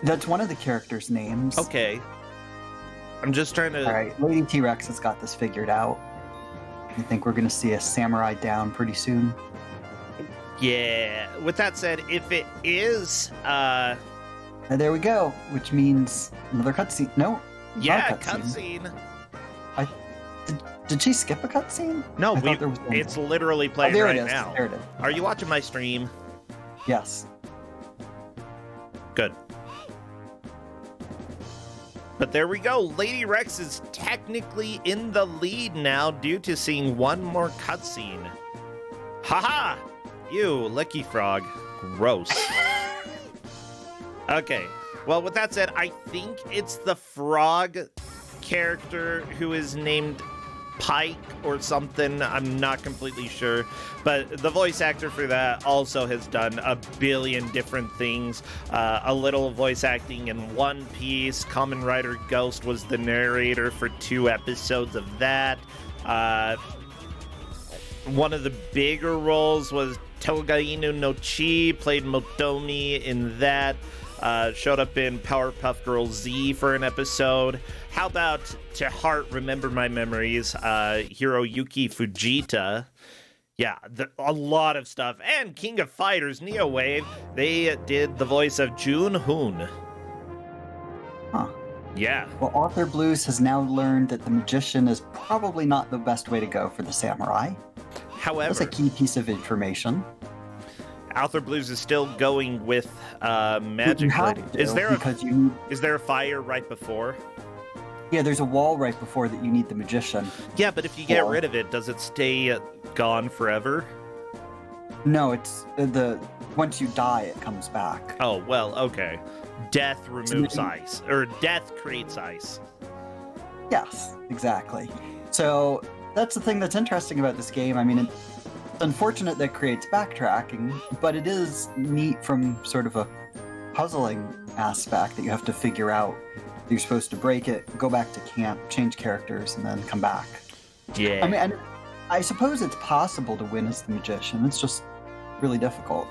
Speaker 2: That's one of the characters' names.
Speaker 1: Okay. I'm just trying to...
Speaker 2: All right, Lady T-Rex has got this figured out. I think we're going to see a samurai down pretty soon.
Speaker 1: Yeah. With that said, if it is...
Speaker 2: And there we go, which means another cutscene. No,
Speaker 1: yeah, cutscene.
Speaker 2: Did she skip a cutscene?
Speaker 1: No, it's literally playing right now.
Speaker 2: There it is.
Speaker 1: Are you watching my stream?
Speaker 2: Yes.
Speaker 1: Good. But there we go. Lady Rex is technically in the lead now due to seeing one more cutscene. Haha! You, Licky Frog. Gross. Okay. Well, with that said, I think it's the frog character who is named Pike or something. I'm not completely sure. But the voice actor for that also has done a billion different things. A little voice acting in One Piece. Kamen Rider Ghost was the narrator for 2 episodes of that. one of the bigger roles was Togainu no Chi, played Motomi in that. Showed up in Powerpuff Girls Z for an episode. How about To Heart, Remember My Memories, Hiroyuki Fujita. Yeah, a lot of stuff. And King of Fighters, Neo Wave, they did the voice of Jun Hoon.
Speaker 2: Huh.
Speaker 1: Yeah.
Speaker 2: Well, Author Blues has now learned that the magician is probably not the best way to go for the samurai.
Speaker 1: However,
Speaker 2: that's a key piece of information.
Speaker 1: Author Blues is still going with magic. Is there a fire right before?
Speaker 2: Yeah, there's a wall right before that you need the magician.
Speaker 1: Yeah, but if you get rid of it, does it stay gone forever?
Speaker 2: No, it's once you die, it comes back.
Speaker 1: Oh, well, okay. Death removes ice, or death creates ice.
Speaker 2: Yes, exactly. So that's the thing that's interesting about this game. I mean, it's unfortunate that it creates backtracking, but it is neat from sort of a puzzling aspect that you have to figure out. You're supposed to break it, go back to camp, change characters, and then come back.
Speaker 1: Yeah.
Speaker 2: I mean, I suppose it's possible to win as the magician. It's just really difficult.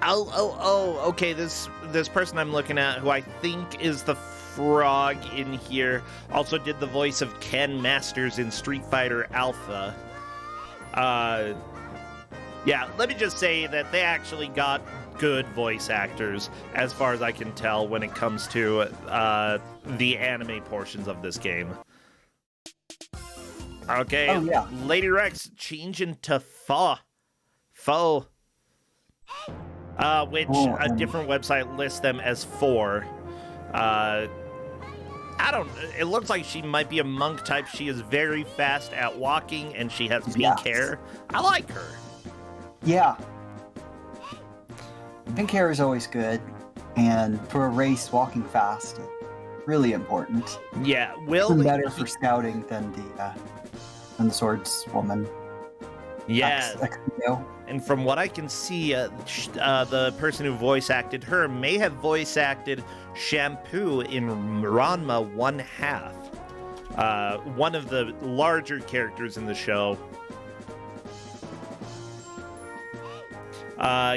Speaker 1: Okay, this person I'm looking at, who I think is the frog in here, also did the voice of Ken Masters in Street Fighter Alpha. Yeah, let me just say that they actually got good voice actors, as far as I can tell, when it comes to the anime portions of this game. Okay,
Speaker 2: oh, yeah.
Speaker 1: Lady Rex change into Foe. Which a different website lists them as 4. It looks like she might be a monk type. She is very fast at walking, and she has pink hair. I like her.
Speaker 2: Yeah. Pink hair is always good, and for a race, walking fast, really important.
Speaker 1: Yeah,
Speaker 2: better for scouting than the swordswoman.
Speaker 1: Yeah. And from what I can see, the person who voice acted her may have voice acted Shampoo in Ranma 1/2, one of the larger characters in the show.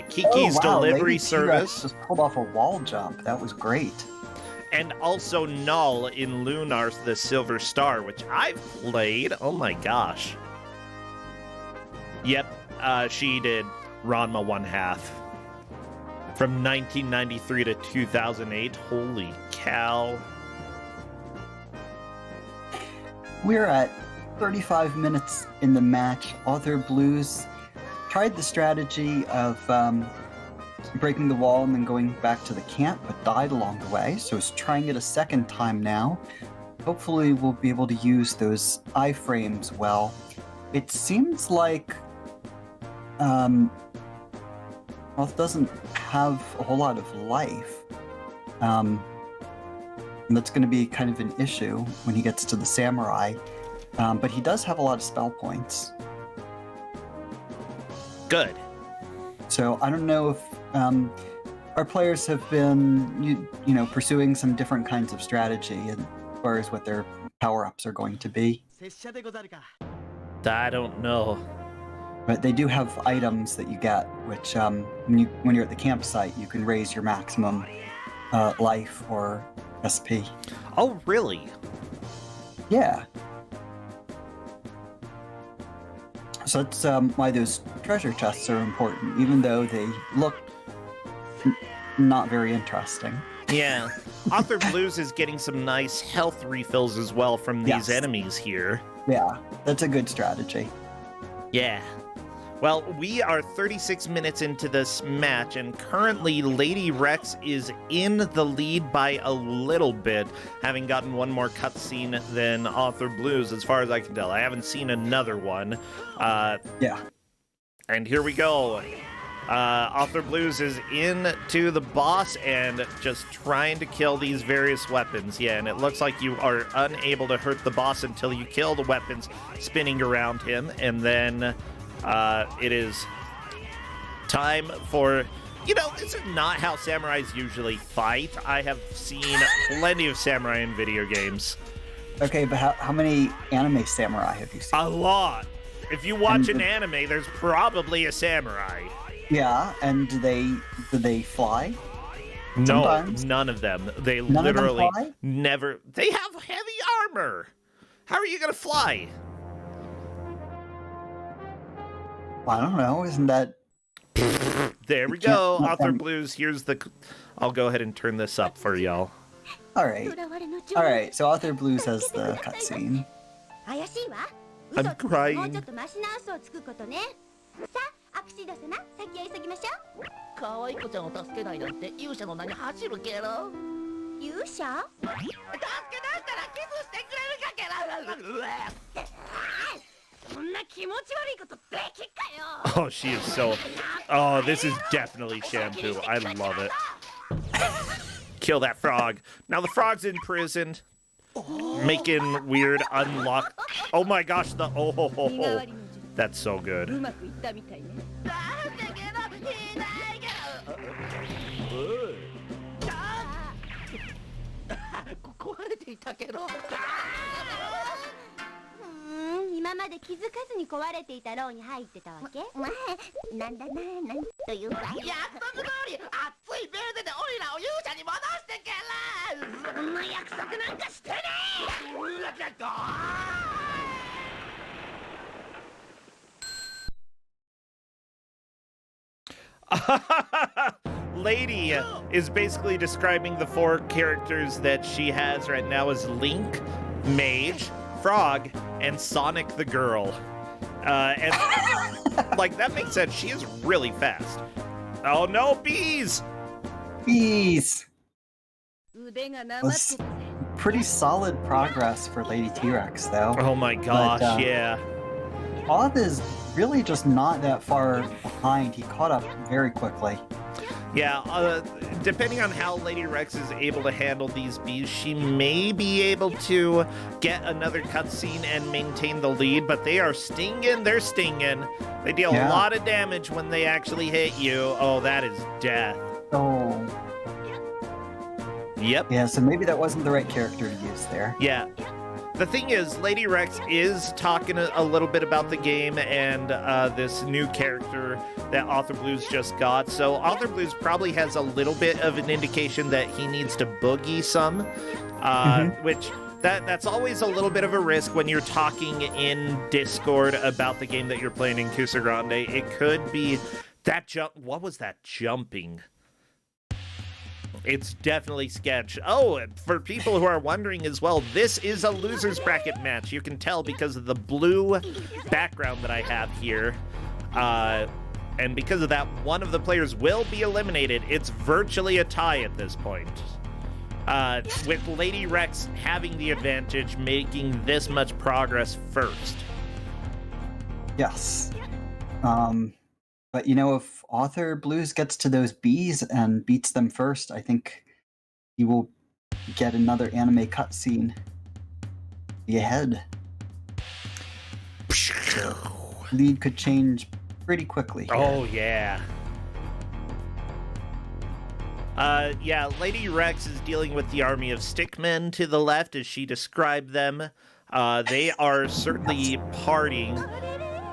Speaker 1: Kiki's delivery
Speaker 2: Lady
Speaker 1: service.
Speaker 2: T-Rex just pulled off a wall jump. That was great.
Speaker 1: And also Null in Lunar's The Silver Star, which I've played. Oh my gosh. Yep, she did Ranma 1/2. From 1993 to 2008. Holy cow.
Speaker 2: We're at 35 minutes in the match. Author Blues tried the strategy of breaking the wall and then going back to the camp, but died along the way, so he's trying it a second time now. Hopefully we'll be able to use those iframes well. It seems like it doesn't have a whole lot of life. And that's going to be kind of an issue when he gets to the samurai. But he does have a lot of spell points.
Speaker 1: Good.
Speaker 2: So I don't know if our players have been, pursuing some different kinds of strategy as far as what their power-ups are going to be.
Speaker 1: I don't know.
Speaker 2: But they do have items that you get, which when you're at the campsite, you can raise your maximum life or SP.
Speaker 1: Oh, really?
Speaker 2: Yeah. So that's why those treasure chests are important, even though they look not very interesting.
Speaker 1: Yeah. Author Blues is getting some nice health refills as well from these enemies here.
Speaker 2: Yeah, that's a good strategy.
Speaker 1: Yeah. Well, we are 36 minutes into this match, and currently Lady Rex is in the lead by a little bit, having gotten one more cutscene than Author Blues, as far as I can tell. I haven't seen another one.
Speaker 2: Yeah.
Speaker 1: And here we go. Author Blues is into the boss and just trying to kill these various weapons. Yeah, and it looks like you are unable to hurt the boss until you kill the weapons spinning around him, and then it is time for... this is not how samurais usually fight. I have seen plenty of samurai in video games.
Speaker 2: Okay, but how many anime samurai have you seen?
Speaker 1: A lot. If you watch an anime, there's probably a samurai.
Speaker 2: Yeah, and do they fly?
Speaker 1: No,
Speaker 2: Sometimes.
Speaker 1: none of them. They
Speaker 2: None of them
Speaker 1: literally
Speaker 2: fly?
Speaker 1: never. They have heavy armor. How are you gonna fly?
Speaker 2: I don't know. Isn't that?
Speaker 1: There we
Speaker 2: You can't
Speaker 1: go.
Speaker 2: let
Speaker 1: Author
Speaker 2: them-
Speaker 1: Blues. Here's the. I'll go ahead and turn this up for y'all.
Speaker 2: All right. So Author Blues has the cutscene.
Speaker 1: I'm crying.
Speaker 4: もうちょっとマシな嘘をつくことね。さあ、アクシド様、先へ急ぎましょう。
Speaker 5: 可愛い子ちゃんを助けないなんて勇者の名に走るケロ。
Speaker 4: 勇者？
Speaker 5: 助け出したらキスしてくれるかケロ。
Speaker 4: そんな気持ち悪いことできっかよ。
Speaker 1: Oh, she is so. Oh, this is definitely shampoo. I love it. Kill that frog. Now the frog's in prison, making weird unlock. Oh my gosh, the oh, that's so
Speaker 4: う
Speaker 1: good.
Speaker 4: まくいったみたいね。
Speaker 5: なんでケロいないケロ。壊れていたケロ。
Speaker 4: 今まで気づかずに壊れていた牢に入ってたわけ？まあ、なんだな、なんというか。
Speaker 5: 約束通り熱いベルデでオイラを勇者に戻してケロ。
Speaker 4: そんな約束なんかしてね
Speaker 1: Lady is basically describing the 4 characters that she has right now as Link, Mage, Frog, and Sonic the Girl. And like that makes sense. She is really fast. Oh no, bees!
Speaker 2: Bees.
Speaker 4: 腕がなまっ
Speaker 2: Was
Speaker 4: てたね。
Speaker 2: pretty solid progress for Lady T-Rex, though.
Speaker 1: Oh my gosh,
Speaker 2: But,
Speaker 1: yeah.
Speaker 2: Oth is really just not that far behind. He caught up very quickly.
Speaker 1: Yeah, depending on how Lady Rex is able to handle these bees, she may be able to get another cutscene and maintain the lead, but they are stinging, they're stinging. They deal a
Speaker 2: Yeah.
Speaker 1: lot of damage when they actually hit you. Oh, that is death.
Speaker 2: Oh,
Speaker 1: Yep.
Speaker 2: yeah. So maybe that wasn't the right character to use there.
Speaker 1: Yeah. The thing is, Lady Rex is talking a little bit about the game and this new character that Author Blues just got. So Author Blues probably has a little bit of an indication that he needs to boogie some, which that's always a little bit of a risk when you're talking in Discord about the game that you're playing in Kusog7ande. It could be that jump. What was that jumping? It's definitely sketch. Oh, and for people who are wondering as well, this is a loser's bracket match. You can tell because of the blue background that I have here. And because of that, one of the players will be eliminated. It's virtually a tie at this point. With Lady Rex having the advantage, making this much progress first.
Speaker 2: Yes. But if Author Blues gets to those bees and beats them first, I think he will get another anime cutscene. Be ahead. Lead could change pretty quickly. Here.
Speaker 1: Oh, yeah. Yeah, Lady Rex is dealing with the army of stickmen to the left, as she described them. They are certainly partying.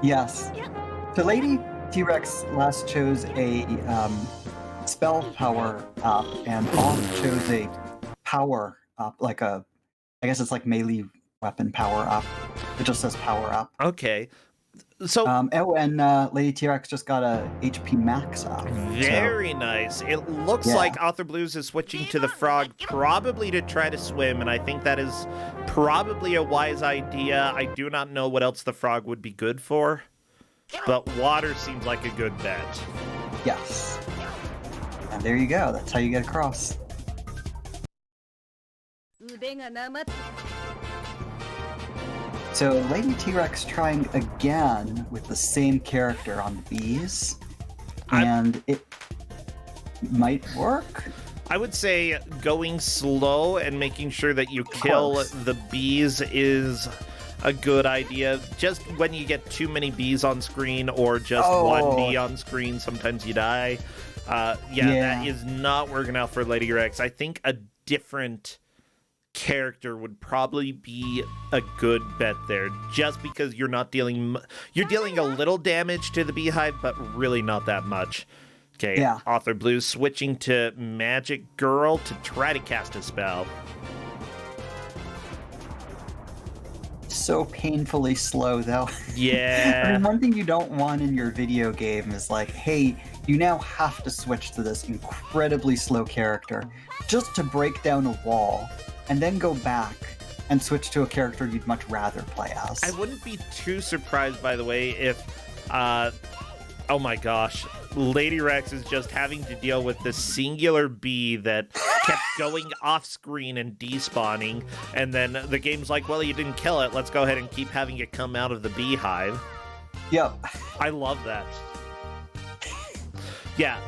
Speaker 2: Yes. So Lady T-Rex last chose a spell power up, and Off chose a power up, I guess it's like melee weapon power up. It just says power up.
Speaker 1: Okay. So,
Speaker 2: and Lady T-Rex just got a HP max up.
Speaker 1: very nice. It looks
Speaker 2: Yeah.
Speaker 1: like Author Blues is switching to the frog, probably to try to swim, and I think that is probably a wise idea. I do not know what else the frog would be good for, but water seems like a good bet.
Speaker 2: Yes. And there you go. That's how you get across.
Speaker 4: 腕がなまって
Speaker 2: So Lady T-Rex trying again with the same character on the bees, and it might work.
Speaker 1: I would say going slow and making sure that you kill
Speaker 2: course.
Speaker 1: the bees is a good idea. Just when you get too many bees on screen or just one bee on screen, sometimes you die. Yeah, that is not working out for Lady Rex. I think a different character would probably be a good bet there, just because you're not dealing you're dealing a little damage to the beehive, but really not that much. Okay,
Speaker 2: Yeah.
Speaker 1: Author Blue switching to Magic Girl to try to cast a spell.
Speaker 2: So painfully slow, though.
Speaker 1: Yeah.
Speaker 2: I mean, one thing you don't want in your video game is like, hey, you now have to switch to this incredibly slow character just to break down a wall, and then go back and switch to a character you'd much rather play as.
Speaker 1: I wouldn't be too surprised, by the way, if, oh my gosh, Lady Rex is just having to deal with this singular bee that kept going off screen and despawning, and then the game's like, well, you didn't kill it, let's go ahead and keep having it come out of the beehive.
Speaker 2: Yep.
Speaker 1: I love that. Yeah.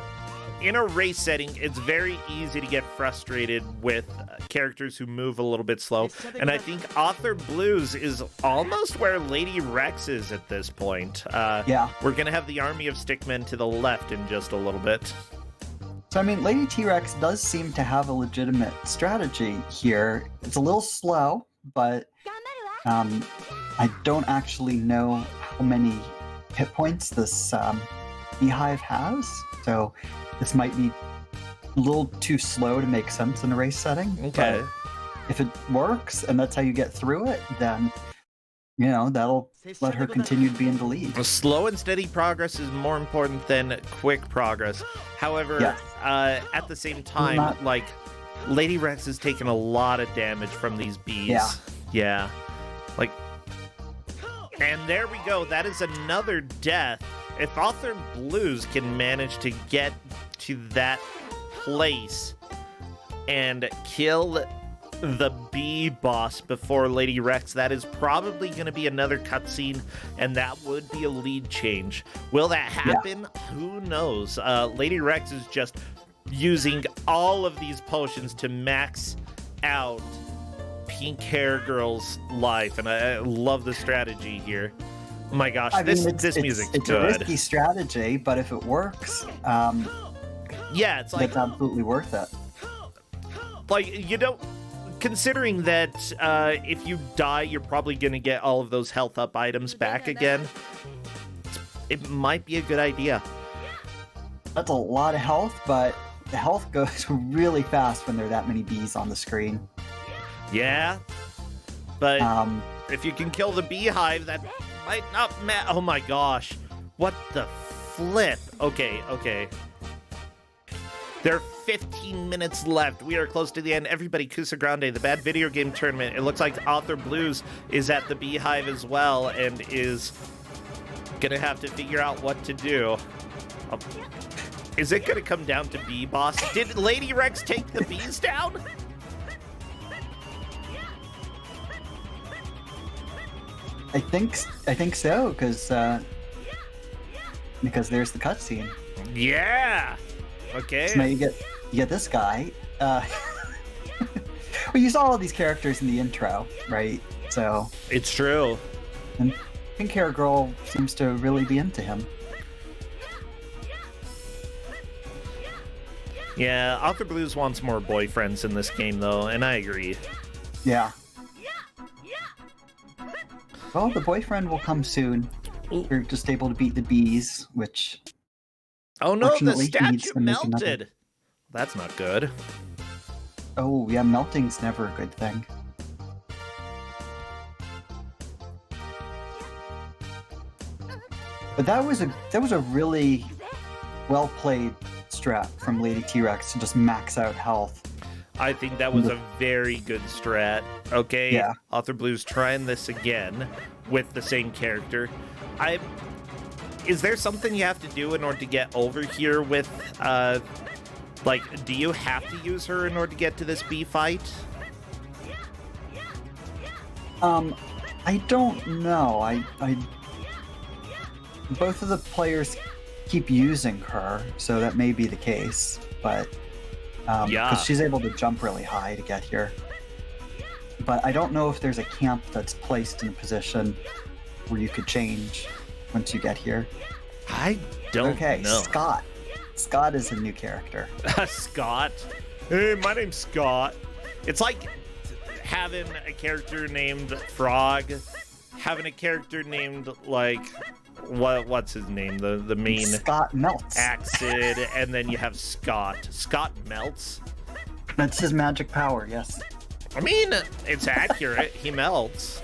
Speaker 1: In a race setting, it's very easy to get frustrated with characters who move a little bit slow, and I think Author Blues is almost where Lady Rex is at this point.
Speaker 2: Yeah.
Speaker 1: We're going to have the army of stickmen to the left in just a little bit.
Speaker 2: So, I mean, Lady T-Rex does seem to have a legitimate strategy here. It's a little slow, but I don't actually know how many hit points this beehive has, so this might be a little too slow to make sense in a race setting.
Speaker 1: Okay.
Speaker 2: But if it works and that's how you get through it, then, you know, that'll let her continue to be in the lead.
Speaker 1: Slow and steady progress is more important than quick progress. However,
Speaker 2: Yes.
Speaker 1: At the same time, like, Lady Rex has taken a lot of damage from these bees.
Speaker 2: Yeah.
Speaker 1: Yeah. Like, and there we go. That is another death. If Author Blues can manage to get to that place and kill the bee boss before Lady Rex, that is probably going to be another cutscene, and that would be a lead change. Will that happen? Yeah. Who knows? Lady Rex is just using all of these potions to max out Pink Hair Girl's life, and I love the strategy here. Oh my gosh, this music's good.
Speaker 2: It's a risky strategy, but if it works,
Speaker 1: yeah, it's like
Speaker 2: it's absolutely worth it.
Speaker 1: Like, you don't, considering that if you die, you're probably going to get all of those health up items back again. It might be a good idea.
Speaker 2: That's a lot of health, but the health goes really fast when there are that many bees on the screen.
Speaker 1: Yeah, but if you can kill the beehive, that might not matter. Oh my gosh, what the flip? Okay. There are 15 minutes left. We are close to the end. Everybody, Kusog7ande, the bad video game tournament. It looks like Author Blues is at the beehive as well and is gonna have to figure out what to do. Is it gonna come down to Bee Boss? Did Lady Rex take the bees down?
Speaker 2: I think so, because there's the cutscene.
Speaker 1: Yeah. Okay.
Speaker 2: So now you get this guy. Well, you saw all these characters in the intro, right? So
Speaker 1: it's true.
Speaker 2: And Pink Hair Girl seems to really be into him.
Speaker 1: Yeah, Author Blues wants more boyfriends in this game, though, and I agree.
Speaker 2: Yeah. Well, the boyfriend will come soon. You're just able to beat the bees, which...
Speaker 1: Oh no, the statue melted! That's not good.
Speaker 2: Oh, yeah, melting's never a good thing. But that was a really well-played strat from Lady T-Rex to just max out health.
Speaker 1: I think that was a very good strat. Okay,
Speaker 2: yeah. Author
Speaker 1: Blues trying this again with the same character. Is there something you have to do in order to get over here with, like, do you have to use her in order to get to this bee fight?
Speaker 2: I don't know. I both of the players keep using her, so that may be the case, but because she's able to jump really high to get here. But I don't know if there's a camp that's placed in a position where you could change once you get here.
Speaker 1: I don't know.
Speaker 2: Okay, Scott. Scott is a new character.
Speaker 1: Scott? Hey, my name's Scott. It's like, having a character named Frog, having a character named, like, what's his name? The main
Speaker 2: Scott melts.
Speaker 1: Acid, and then you have Scott. Scott melts?
Speaker 2: That's his magic power, yes.
Speaker 1: I mean, it's accurate. He melts.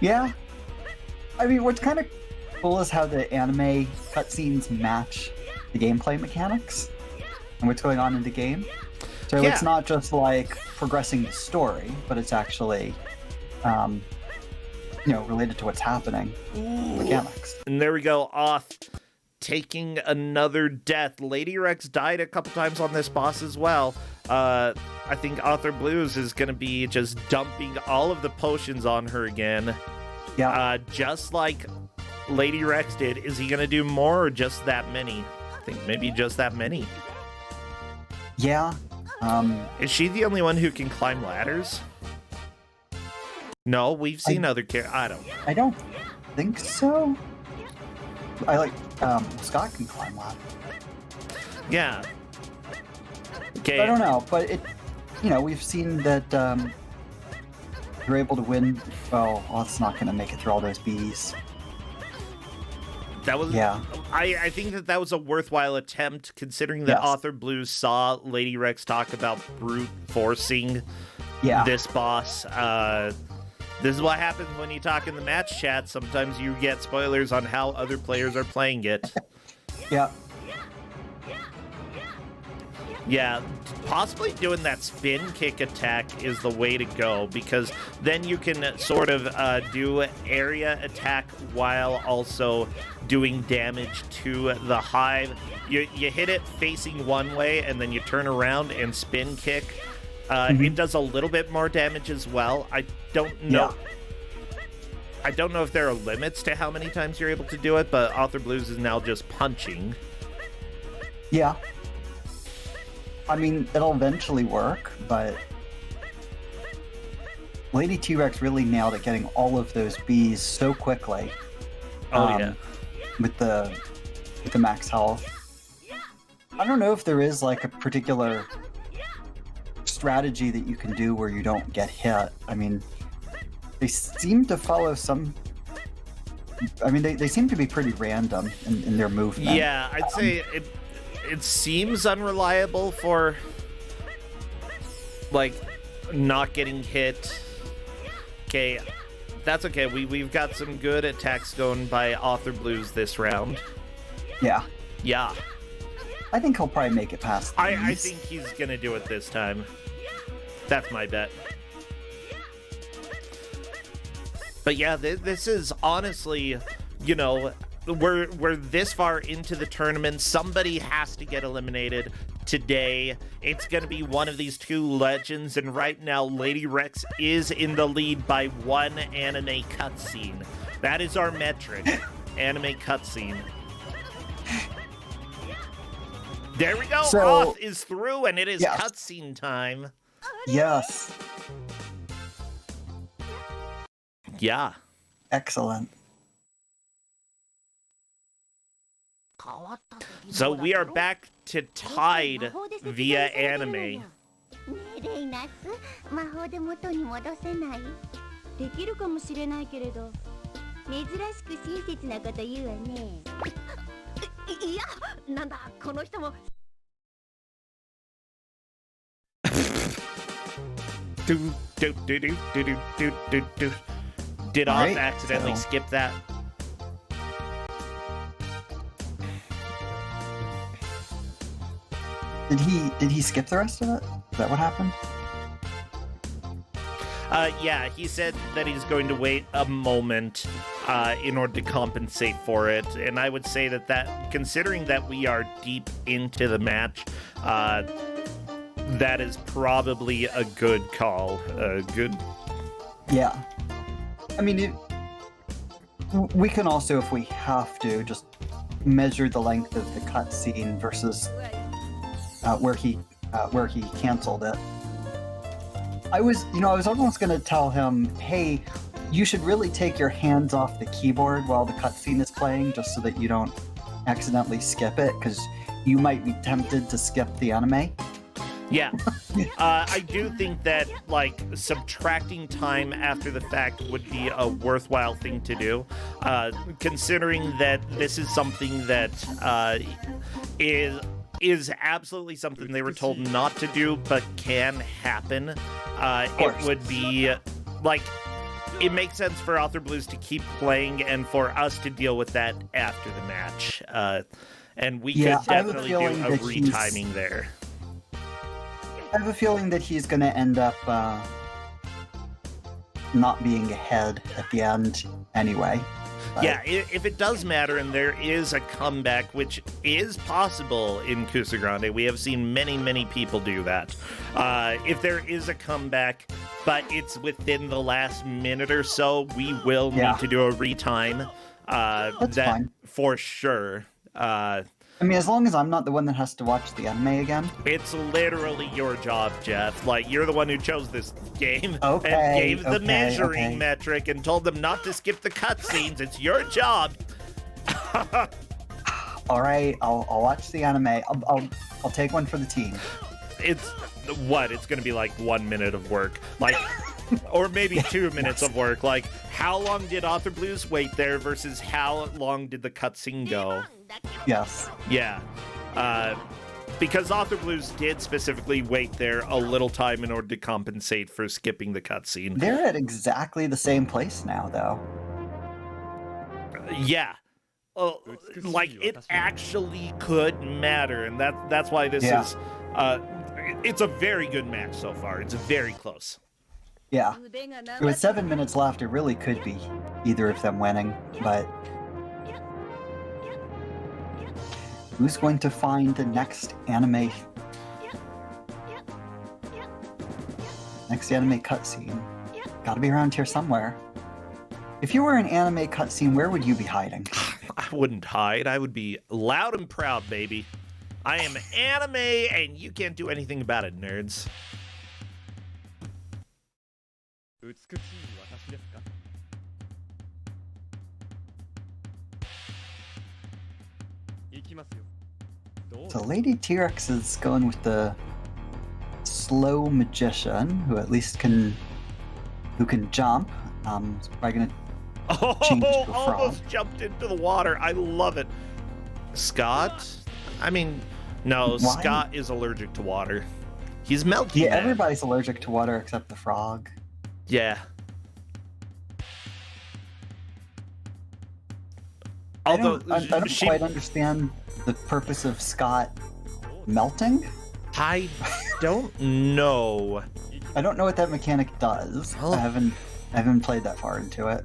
Speaker 2: Yeah. I mean, what's kind of cool is how the anime cutscenes match the gameplay mechanics and what's going on in the game. So
Speaker 1: Yeah.
Speaker 2: it's not just like progressing the story, but it's actually, related to what's happening. Mechanics.
Speaker 1: And there we go, Oth taking another death. Lady Rex died a couple times on this boss as well. I think Author Blues is going to be just dumping all of the potions on her again.
Speaker 2: Yeah.
Speaker 1: Just like Lady Rex did. Is he going to do more or just that many? I think maybe just that many.
Speaker 2: Yeah.
Speaker 1: Is she the only one who can climb ladders? No, we've seen other characters.
Speaker 2: I don't think so. I like, Scott can climb ladder.
Speaker 1: Yeah. Okay.
Speaker 2: I don't know, but we've seen that, you're able to win. Well, it's not going to make it through all those bees.
Speaker 1: That was,
Speaker 2: Yeah.
Speaker 1: I think that was a worthwhile attempt, considering that
Speaker 2: Yes.
Speaker 1: Author Blues saw Lady Rex talk about brute forcing
Speaker 2: Yeah.
Speaker 1: this boss. This is what happens when you talk in the match chat. Sometimes you get spoilers on how other players are playing it.
Speaker 2: Yeah.
Speaker 1: Yeah, possibly doing that spin kick attack is the way to go, because then you can sort of do area attack while also doing damage to the hive. You hit it facing one way, and then you turn around and spin kick. It does a little bit more damage as well. I don't know.
Speaker 2: Yeah.
Speaker 1: I don't know if there are limits to how many times you're able to do it, but Author Blues is now just punching.
Speaker 2: Yeah. I mean, it'll eventually work, but Lady T-Rex really nailed it, getting all of those bees so quickly.
Speaker 1: Yeah.
Speaker 2: With the max health. I don't know if there is like a particular strategy that you can do where you don't get hit. I mean, they seem to follow some. I mean, they seem to be pretty random in their movement.
Speaker 1: Yeah, I'd say it seems unreliable for, like, not getting hit. Okay, that's okay. We've got some good attacks going by Author Blues this round.
Speaker 2: Yeah.
Speaker 1: Yeah.
Speaker 2: I think he'll probably make it past
Speaker 1: I
Speaker 2: these.
Speaker 1: think he's gonna do it this time. That's my bet. But yeah, this is honestly, we're this far into the tournament. Somebody has to get eliminated today. It's going to be one of these two legends, and right now Lady Rex is in the lead by one anime cutscene. That is our metric. Anime cutscene. There we go.
Speaker 2: So-
Speaker 1: Roth is through, and it is
Speaker 2: Yes.
Speaker 1: cutscene time.
Speaker 2: Yes.
Speaker 1: Yeah.
Speaker 2: Excellent.
Speaker 1: So we are back to tied via anime.
Speaker 4: ねえレイナス魔法で元に戻せないできるかもしれないけれど珍しく親切なこと言うわねいやなんだこの人も
Speaker 1: Did Off
Speaker 2: Alright,
Speaker 1: accidentally
Speaker 2: so-
Speaker 1: skip that?
Speaker 2: Did he skip the rest of it? Is that what happened?
Speaker 1: Yeah, he said that he's going to wait a moment in order to compensate for it, and I would say that considering that we are deep into the match, that is probably a good call. Good.
Speaker 2: Yeah. I mean, we can also, if we have to, just measure the length of the cutscene versus where he canceled it. I was almost gonna tell him, hey, you should really take your hands off the keyboard while the cutscene is playing, just so that you don't accidentally skip it, because you might be tempted to skip the anime.
Speaker 1: Yeah. I do think that, like, subtracting time after the fact would be a worthwhile thing to do, considering that this is something that is absolutely something they were told not to do, but can happen. It would be, like, it makes sense for Author Blues to keep playing and for us to deal with that after the match. And we could definitely do a retiming there.
Speaker 2: I have a feeling that he's going to end up not being ahead at the end anyway. But...
Speaker 1: Yeah, if it does matter and there is a comeback, which is possible in Kusog7ande, we have seen many, many people do that. If there is a comeback, but it's within the last minute or so, we will need to do a retime.
Speaker 2: That's fine.
Speaker 1: For sure.
Speaker 2: I mean, as long as I'm not the one that has to watch the anime again.
Speaker 1: It's literally your job, Jeff. Like, you're the one who chose this game and gave the measuring metric and told them not to skip the cutscenes. It's your job.
Speaker 2: All right, I'll watch the anime. I'll take one for the team.
Speaker 1: It's what? It's going to be like 1 minute of work, like, or maybe 2 minutes of work. Like, how long did Author Blues wait there versus how long did the cutscene go?
Speaker 2: Yes.
Speaker 1: Yeah. Because Author Blues did specifically wait there a little time in order to compensate for skipping the cutscene.
Speaker 2: They're at exactly the same place now, though.
Speaker 1: Yeah. Like, it actually could matter, and that's why this is... it's a very good match so far. It's very close.
Speaker 2: Yeah. With 7 minutes left, it really could be either of them winning, but... Who's going to find the next anime? Next anime cutscene. Gotta be around here somewhere. If you were an anime cutscene, where would you be hiding?
Speaker 1: I wouldn't hide. I would be loud and proud, baby. I am anime, and you can't do anything about it, nerds.
Speaker 2: So Lady T-Rex is going with the slow magician, who at least can jump. Is probably gonna change to a frog.
Speaker 1: Almost jumped into the water. I love it. Scott? I mean, no,
Speaker 2: Why?
Speaker 1: Scott is allergic to water. He's melting.
Speaker 2: Yeah, everybody's allergic to water except the frog.
Speaker 1: Yeah.
Speaker 2: I don't quite understand the purpose of Scott melting.
Speaker 1: I don't know.
Speaker 2: I don't know what that mechanic does.
Speaker 1: Oh.
Speaker 2: I haven't played that far into it.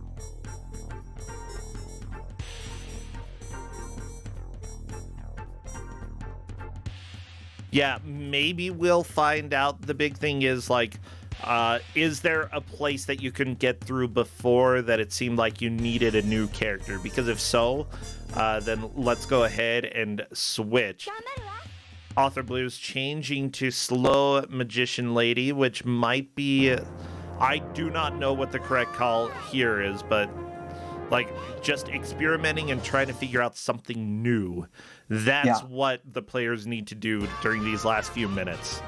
Speaker 1: Yeah, maybe we'll find out. The big thing is, like, is there a place that you can get through before that it seemed like you needed a new character? Because if so, then let's go ahead and switch. Author Blues changing to Slow Magician Lady, which might be... I do not know what the correct call here is, but, like, just experimenting and trying to figure out something new. That's what the players need to do during these last few minutes.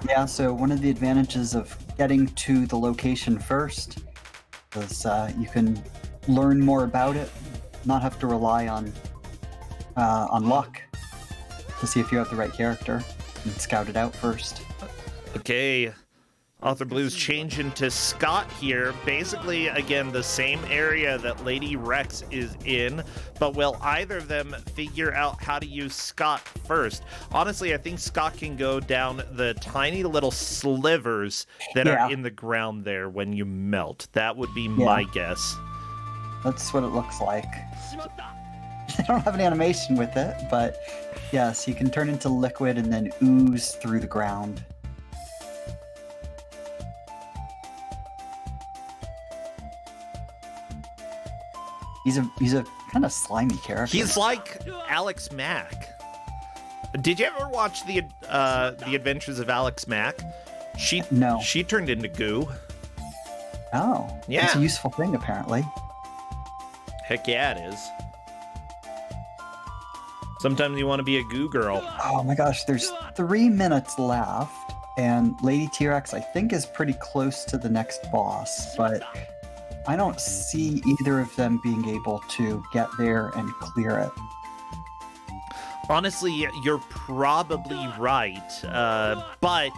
Speaker 2: Yeah, so one of the advantages of getting to the location first is you can learn more about it, not have to rely on luck to see if you have the right character, and scout it out first.
Speaker 1: Okay, Author Blues changing to Scott here. Basically, again, the same area that Lady Rex is in, but will either of them figure out how to use Scott first? Honestly, I think Scott can go down the tiny little slivers that are in the ground there when you melt. That would be my guess.
Speaker 2: That's what it looks like. I don't have an animation with it, but yes, you can turn into liquid and then ooze through the ground. He's a kind of slimy character.
Speaker 1: He's like Alex Mack. Did you ever watch the Adventures of Alex Mack?
Speaker 2: No.
Speaker 1: She turned into goo.
Speaker 2: Oh,
Speaker 1: yeah.
Speaker 2: It's a useful thing, apparently.
Speaker 1: Heck yeah, it is. Sometimes you want to be a goo girl.
Speaker 2: Oh my gosh, there's 3 minutes left, and Lady T-Rex, I think, is pretty close to the next boss, but I don't see either of them being able to get there and clear it.
Speaker 1: Honestly, you're probably right, but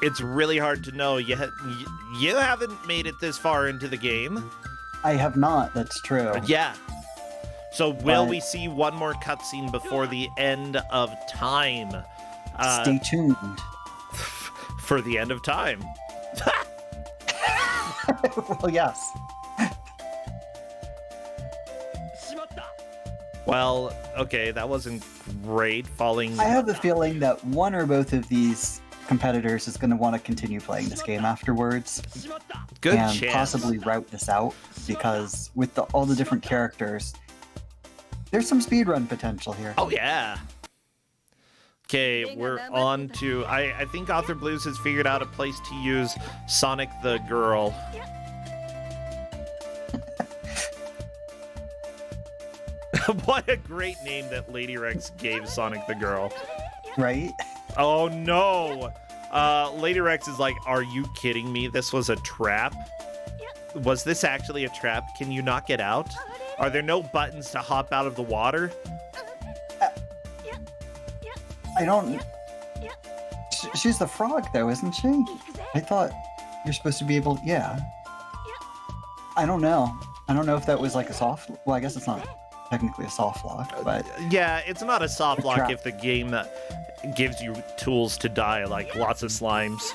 Speaker 1: it's really hard to know. You haven't made it this far into the game.
Speaker 2: I have not, that's true.
Speaker 1: Yeah. So will
Speaker 2: But-
Speaker 1: we see one more cutscene before the end of time?
Speaker 2: Stay tuned.
Speaker 1: For the end of time.
Speaker 2: Well, yes.
Speaker 1: Well, okay, that wasn't great. Falling.
Speaker 2: I have a feeling that one or both of these competitors is going to want to continue playing this game afterwards.
Speaker 1: Good
Speaker 2: and
Speaker 1: chance.
Speaker 2: possibly route this out, because with all the different characters, there's some speedrun potential here.
Speaker 1: Oh, yeah. Okay, we're on to... I think Author Blues has figured out a place to use Sonic the Girl. What a great name that Lady Rex gave Sonic the Girl.
Speaker 2: Right?
Speaker 1: Oh, no! Lady Rex is like, are you kidding me? This was a trap? Was this actually a trap? Can you not get out? Are there no buttons to hop out of the water?
Speaker 2: I don't... She's the frog, though, isn't she? I thought you're supposed to be able... Yeah. I don't know. I don't know if that was like a soft... Well, I guess it's not technically a soft lock, but...
Speaker 1: Yeah, it's not a soft
Speaker 2: A
Speaker 1: lock
Speaker 2: trap.
Speaker 1: if the game gives you tools to die, like lots of slimes.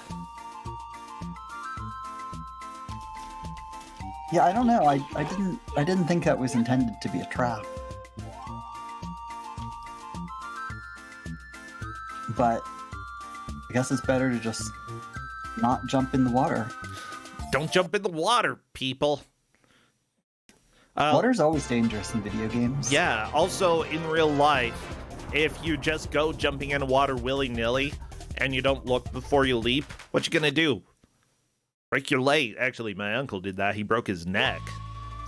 Speaker 2: Yeah, I don't know. I didn't think that was intended to be a trap. But I guess it's better to just not jump in the water.
Speaker 1: Don't jump in the water, people.
Speaker 2: Water's always dangerous in video games.
Speaker 1: Yeah, also in real life, if you just go jumping in the water willy-nilly and you don't look before you leap, what you gonna do? Break your leg. Actually, my uncle did that. He broke his neck.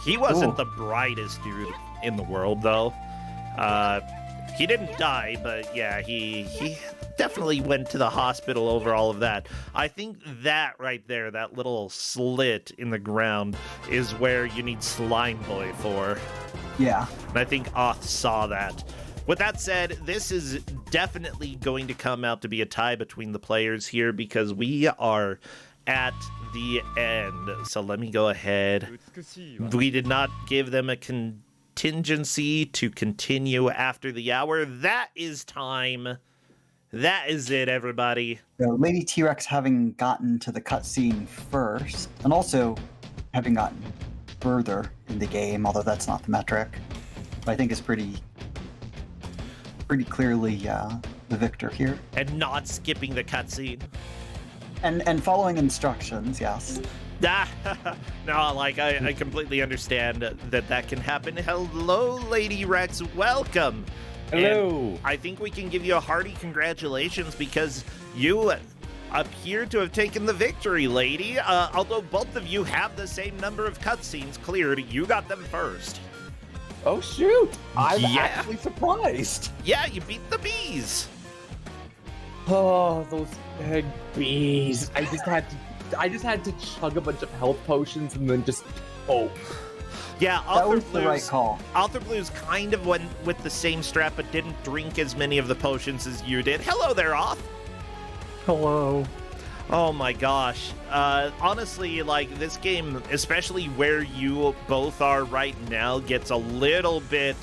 Speaker 1: He wasn't
Speaker 2: Ooh.
Speaker 1: the brightest dude in the world, though. He didn't die, but yeah, he definitely went to the hospital over all of that. I think that right there, that little slit in the ground, is where you need Slime Boy for.
Speaker 2: Yeah.
Speaker 1: And I think Oth saw that. With that said, this is definitely going to come out to be a tie between the players here because we are at the end. So let me go ahead. We did not give them a contingency to continue after the hour. That is time. That is it, everybody.
Speaker 2: So Lady T-Rex having gotten to the cutscene first, and also having gotten further in the game, although that's not the metric, I think is pretty clearly the victor here.
Speaker 1: And not skipping the cutscene.
Speaker 2: And following instructions, yes.
Speaker 1: No, like, I completely understand that can happen. Hello, Lady Rex. Welcome.
Speaker 6: Hello.
Speaker 1: And I think we can give you a hearty congratulations because you appear to have taken the victory, lady. Although both of you have the same number of cutscenes cleared, you got them first.
Speaker 6: Oh shoot! I'm
Speaker 1: Yeah.
Speaker 6: actually surprised.
Speaker 1: Yeah, you beat the bees.
Speaker 6: Oh, those big bees! I just had to chug a bunch of health potions and then just
Speaker 1: Yeah,
Speaker 2: That
Speaker 1: Author
Speaker 2: was the right
Speaker 1: Blues,
Speaker 2: call.
Speaker 1: Author Blues kind of went with the same strat, but didn't drink as many of the potions as you did. Hello there, Auth.
Speaker 6: Hello.
Speaker 1: Oh my gosh. Honestly, like, this game, especially where you both are right now, gets a little bit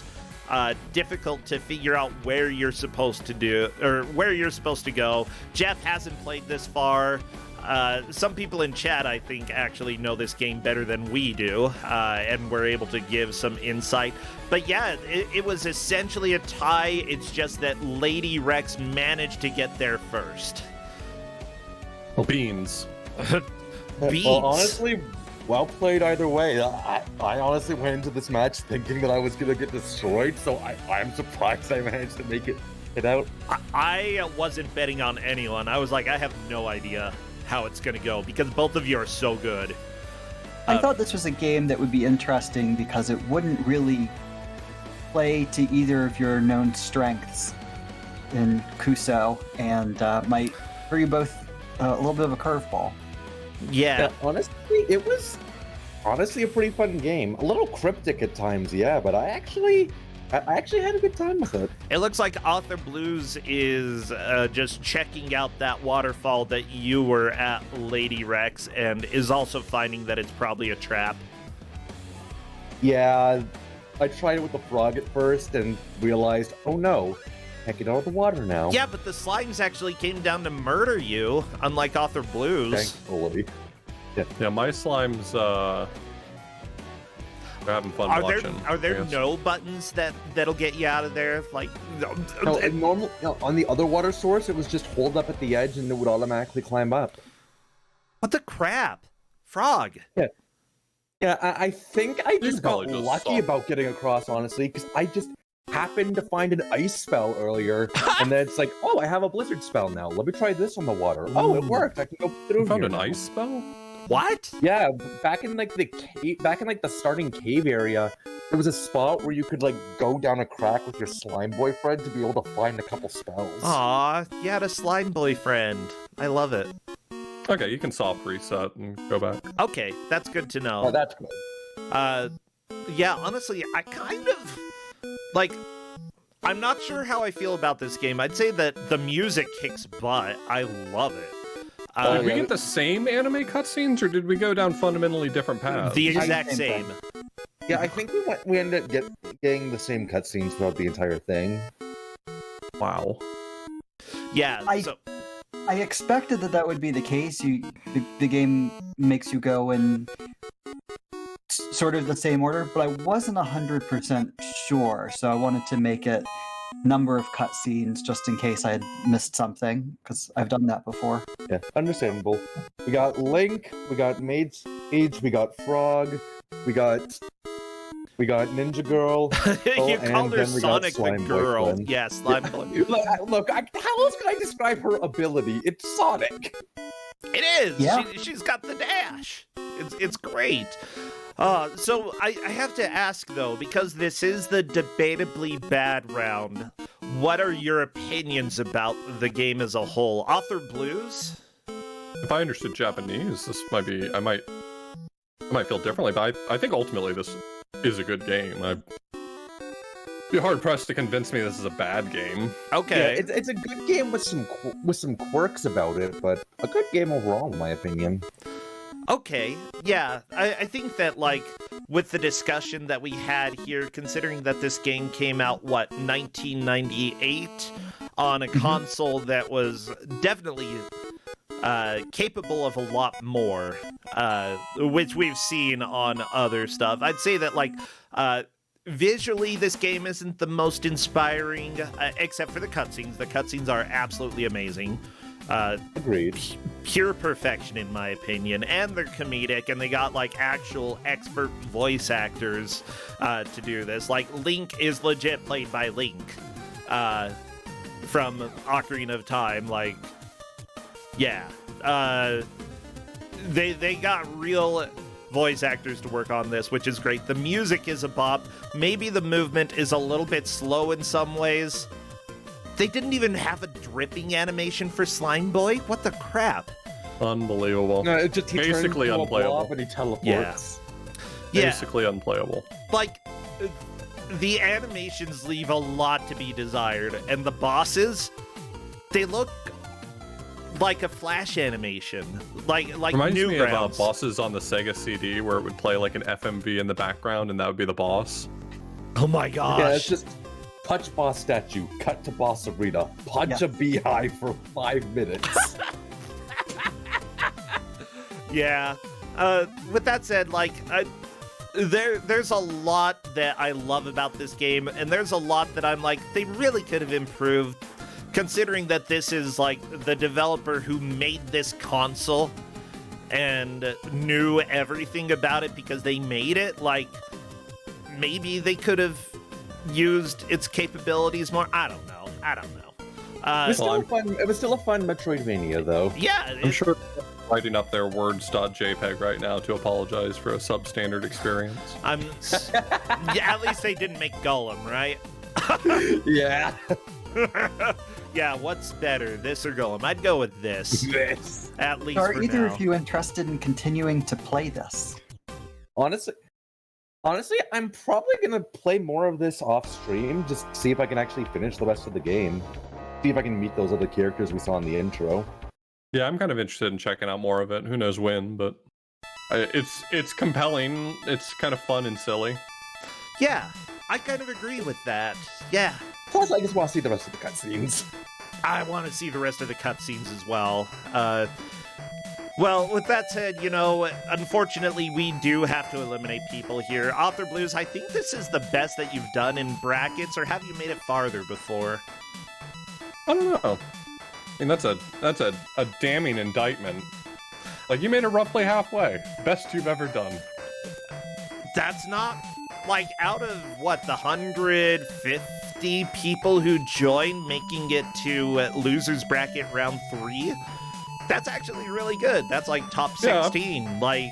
Speaker 1: difficult to figure out where you're supposed to go. Jeff hasn't played this far. Some people in chat, I think, actually know this game better than we do, and we're able to give some insight. But yeah, it was essentially a tie. It's just that Lady Rex managed to get there first.
Speaker 6: Beans.
Speaker 1: Beans.
Speaker 6: Well, honestly, well played either way. I honestly went into this match thinking that I was gonna get destroyed, so I'm surprised I managed to make it out.
Speaker 1: I wasn't betting on anyone. I was like, I have no idea how it's going to go because both of you are so good.
Speaker 2: I thought this was a game that would be interesting because it wouldn't really play to either of your known strengths in Kuso, and might throw you both a little bit of a curveball.
Speaker 1: Yeah.
Speaker 6: Honestly, it was honestly a pretty fun game. A little cryptic at times, yeah, but I actually had a good time with it.
Speaker 1: It looks like Author Blues is just checking out that waterfall that you were at, Lady Rex, and is also finding that it's probably a trap.
Speaker 6: Yeah, I tried it with the frog at first and realized, oh no, can't get out of the water now.
Speaker 1: Yeah, but the slimes actually came down to murder you, unlike Author Blues.
Speaker 6: Thankfully.
Speaker 7: Yeah, my slimes, they're having fun watching.
Speaker 1: Are there no buttons that'll get you out of there? Like,
Speaker 6: No, on the other water source, it was just hold up at the edge and it would automatically climb up.
Speaker 1: what the crap? Frog.
Speaker 6: Yeah, I think I just got
Speaker 7: probably just
Speaker 6: lucky about getting across, honestly, because I just happened to find an ice spell earlier, and then it's like, oh, I have a blizzard spell now. Let me try this on the water. Oh, it worked. I can go through.
Speaker 7: You found
Speaker 6: here.
Speaker 7: an ice spell?
Speaker 1: What?
Speaker 6: Yeah, back in like the cave, the starting cave area, there was a spot where you could like go down a crack with your slime boyfriend to be able to find a couple spells.
Speaker 1: Aw, you had a slime boyfriend. I love it.
Speaker 7: Okay, you can soft reset and go back.
Speaker 1: Okay, that's good to know.
Speaker 6: Oh, that's good.
Speaker 1: Yeah, honestly, I kind of like. I'm not sure how I feel about this game. I'd say that the music kicks butt. I love it.
Speaker 7: Did we get the same anime cutscenes, or did we go down fundamentally different paths?
Speaker 1: The exact same.
Speaker 6: Yeah, I think we ended up getting the same cutscenes throughout the entire thing.
Speaker 7: Wow.
Speaker 1: Yeah.
Speaker 2: I expected that would be the case. The game makes you go in sort of the same order, but I wasn't 100% sure, so I wanted to make it number of cutscenes just in case I had missed something, because I've done that before.
Speaker 6: Yeah, understandable. We got Link, we got Mage, we got Frog, we got Ninja Girl.
Speaker 1: You called her Sonic the Girl.
Speaker 6: Boyfriend.
Speaker 1: Yeah, Slime Boyfriend.
Speaker 6: Look, how else can I describe her ability? It's Sonic.
Speaker 1: It is.
Speaker 2: Yeah.
Speaker 1: She's got the dash. It's great. So I have to ask though, because this is the debatably bad round, what are your opinions about the game as a whole? Author Blues?
Speaker 7: If I understood Japanese, this might be. I might feel differently, but I think ultimately this is a good game. I'd be hard pressed to convince me this is a bad game.
Speaker 1: Okay.
Speaker 6: Yeah, it's a good game with some quirks about it, but a good game overall, in my opinion.
Speaker 1: Okay, yeah, I think that, like, with the discussion that we had here, considering that this game came out, 1998, on a console that was definitely capable of a lot more, which we've seen on other stuff. I'd say that, like, visually, this game isn't the most inspiring, except for the cutscenes. The cutscenes are absolutely amazing.
Speaker 6: Agreed.
Speaker 1: Pure perfection, in my opinion, and they're comedic, and they got like actual expert voice actors to do this. Like Link is legit played by Link from Ocarina of Time. Like, yeah, they got real voice actors to work on this, which is great. The music is a bop. Maybe the movement is a little bit slow in some ways. They didn't even have a dripping animation for Slime Boy? What the crap?
Speaker 7: Unbelievable.
Speaker 6: No, it just he
Speaker 7: basically
Speaker 6: turns into a
Speaker 7: unplayable.
Speaker 6: blob and he teleports.
Speaker 1: Yeah.
Speaker 7: Basically unplayable.
Speaker 1: Like, the animations leave a lot to be desired, and the bosses, they look like a Flash animation. Like
Speaker 7: Reminds me of
Speaker 1: Newgrounds.
Speaker 7: bosses on the Sega CD where it would play like an FMV in the background and that would be the boss.
Speaker 1: Oh my gosh.
Speaker 6: Yeah, it's just touch boss statue, cut to boss arena, punch a beehive for 5 minutes.
Speaker 1: Yeah. With that said, like, there's a lot that I love about this game, and there's a lot that I'm like, they really could have improved, considering that this is, like, the developer who made this console and knew everything about it because they made it. Like, maybe they could have used its capabilities more. I don't know.
Speaker 6: It was still a fun Metroidvania, though.
Speaker 1: Yeah.
Speaker 7: I'm sure writing up their words.jpg right now to apologize for a substandard experience.
Speaker 1: Yeah, at least they didn't make Gollum, right?
Speaker 6: Yeah.
Speaker 1: Yeah, what's better, this or Golem? I'd go with this.
Speaker 6: This.
Speaker 1: At least
Speaker 2: Are
Speaker 1: for
Speaker 2: either
Speaker 1: now.
Speaker 2: of you interested in continuing to play this?
Speaker 6: Honestly, I'm probably gonna play more of this off stream, just see if I can actually finish the rest of the game. See if I can meet those other characters we saw in the intro.
Speaker 7: Yeah, I'm kind of interested in checking out more of it. Who knows when, but it's compelling. It's kind of fun and silly.
Speaker 1: Yeah, I kind of agree with that. Yeah.
Speaker 6: Plus, I just want to see the rest of the cutscenes.
Speaker 1: I want to see the rest of the cutscenes as well. Well, with that said, unfortunately, we do have to eliminate people here. Author Blues, I think this is the best that you've done in brackets, or have you made it farther before?
Speaker 7: I don't know. I mean, that's a damning indictment. Like, you made it roughly halfway. Best you've ever done.
Speaker 1: That's not, like, out of, what, the 150 people who joined, making it to losers bracket round 3? That's actually really good. That's like top 16. Yeah. Like,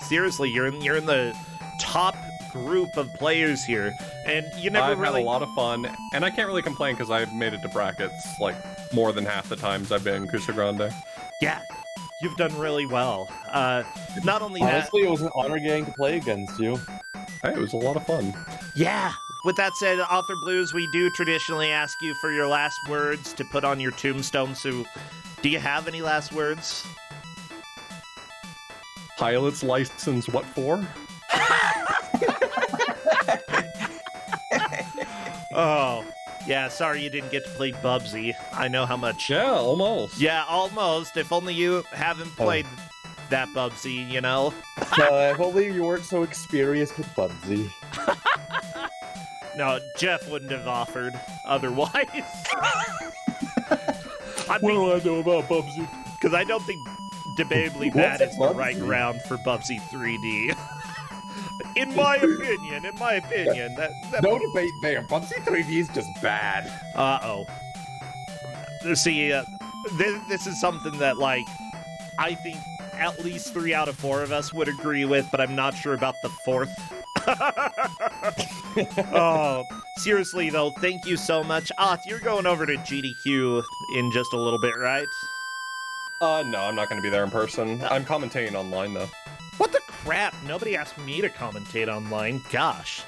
Speaker 1: seriously, you're in the top group of players here, and you never
Speaker 7: I've
Speaker 1: really
Speaker 7: had a lot of fun, and I can't really complain because I've made it to brackets like more than half the times I've been Kusog7ande.
Speaker 1: Yeah, you've done really well. Not only
Speaker 6: honestly, it was an honor getting to play against you.
Speaker 7: Hey, it was a lot of fun.
Speaker 1: Yeah. With that said, Author Blues, we do traditionally ask you for your last words to put on your tombstone. So, do you have any last words?
Speaker 7: Pilot's license, what for?
Speaker 1: Oh, yeah, sorry you didn't get to play Bubsy. I know how much.
Speaker 7: Yeah, almost.
Speaker 1: Yeah, almost. If only you haven't played that Bubsy,
Speaker 6: If only you weren't so experienced with Bubsy.
Speaker 1: No, Jeff wouldn't have offered otherwise.
Speaker 7: What do I know about Bubsy?
Speaker 1: Because I don't think Debatably Bad is the right round for Bubsy 3D. In my opinion, that
Speaker 6: no debate there. Bubsy 3D is just bad.
Speaker 1: Uh-oh. See, this is something that, like, I think at least 3 out of 4 of us would agree with, but I'm not sure about the 4th. Oh, seriously, though, thank you so much. You're going over to GDQ in just a little bit, right?
Speaker 7: No, I'm not going to be there in person. I'm commentating online, though.
Speaker 1: What the crap? Nobody asked me to commentate online. Gosh.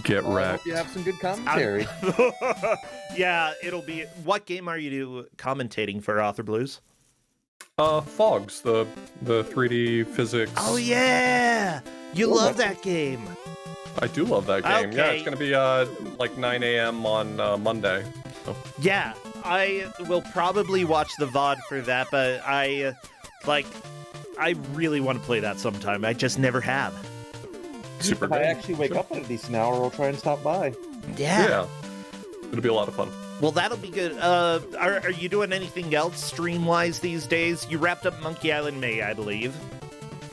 Speaker 7: Get
Speaker 6: I
Speaker 7: wrecked.
Speaker 6: hope you have some good commentary.
Speaker 1: Yeah, it'll be... What game are you commentating for, Author Blues?
Speaker 7: Fogs, the 3D physics.
Speaker 1: Oh, yeah! You love that game.
Speaker 7: I do love that game.
Speaker 1: Okay.
Speaker 7: Yeah, it's going to be like 9 a.m. on Monday. So.
Speaker 1: Yeah, I will probably watch the VOD for that, but I really want to play that sometime. I just never have.
Speaker 7: Super
Speaker 6: If
Speaker 7: good.
Speaker 6: I actually wake up at a decent hour, I'll try and stop by.
Speaker 1: Yeah.
Speaker 7: It'll be a lot of fun.
Speaker 1: Well, that'll be good. Are you doing anything else stream-wise these days? You wrapped up Monkey Island May, I believe.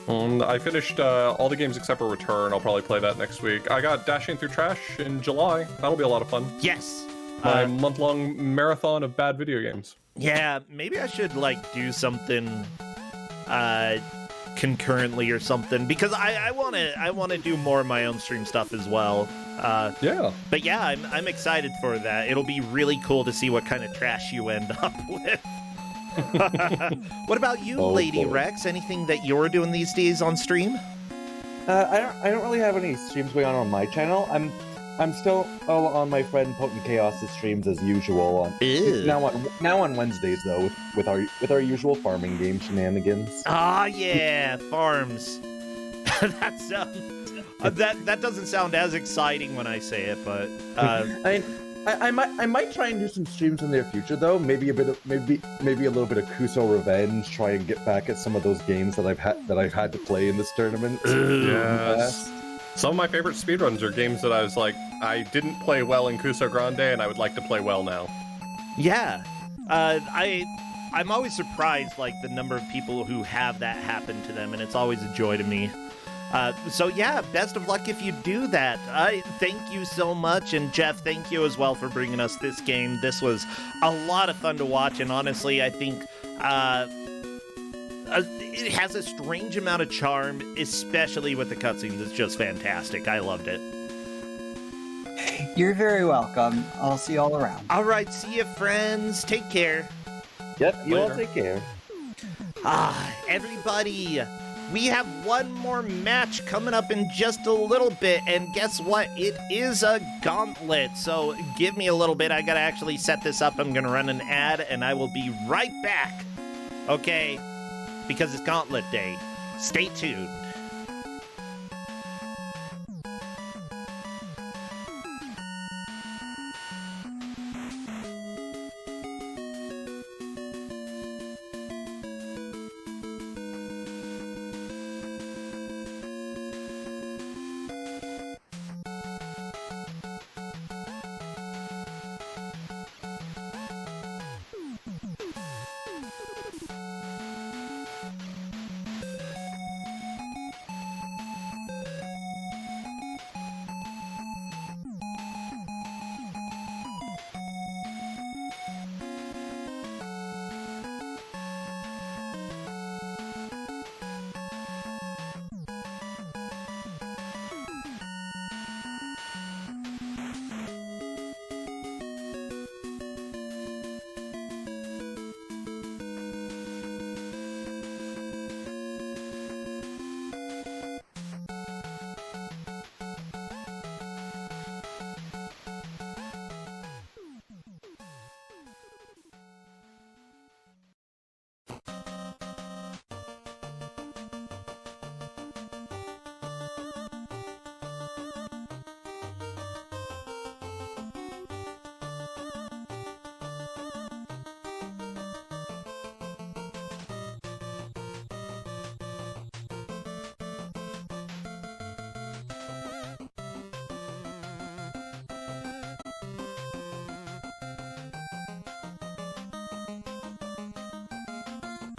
Speaker 7: I finished all the games except for Return. I'll probably play that next week. I got Dashing Through Trash in July. That'll be a lot of fun.
Speaker 1: Yes.
Speaker 7: My month-long marathon of bad video games.
Speaker 1: Yeah, maybe I should, like, do something concurrently or something, because I want to do more of my own stream stuff as well.
Speaker 7: Yeah.
Speaker 1: But yeah, I'm excited for that. It'll be really cool to see what kind of trash you end up with. What about you, Lady Rex? Anything that you're doing these days on stream?
Speaker 6: I don't really have any streams going on my channel. I'm still on my friend Potent Chaos' streams as usual. Now on Wednesdays though, with our usual farming game shenanigans.
Speaker 1: Ah, yeah, farms. That sounds that doesn't sound as exciting when I say it, but
Speaker 6: I might try and do some streams in the near future though. Maybe a little bit of Kuso revenge. Try and get back at some of those games that I've had to play in this tournament.
Speaker 7: Yes. Some of my favorite speedruns are games that I was like, I didn't play well in Kusog7ande, and I would like to play well now.
Speaker 1: Yeah, I'm always surprised, like, the number of people who have that happen to them, and it's always a joy to me. So yeah, best of luck if you do that. I thank you so much, and Jeff, thank you as well for bringing us this game. This was a lot of fun to watch, and honestly, I think it has a strange amount of charm, especially with the cutscenes. It's just fantastic. I loved it.
Speaker 2: You're very welcome. I'll see you all around.
Speaker 1: All right, see you, friends. Take care.
Speaker 6: Yep, you all
Speaker 7: Later.
Speaker 6: take care.
Speaker 1: Everybody, we have one more match coming up in just a little bit, and guess what? It is a gauntlet, so give me a little bit. I gotta actually set this up. I'm gonna run an ad, and I will be right back, okay? Because it's gauntlet day. Stay tuned.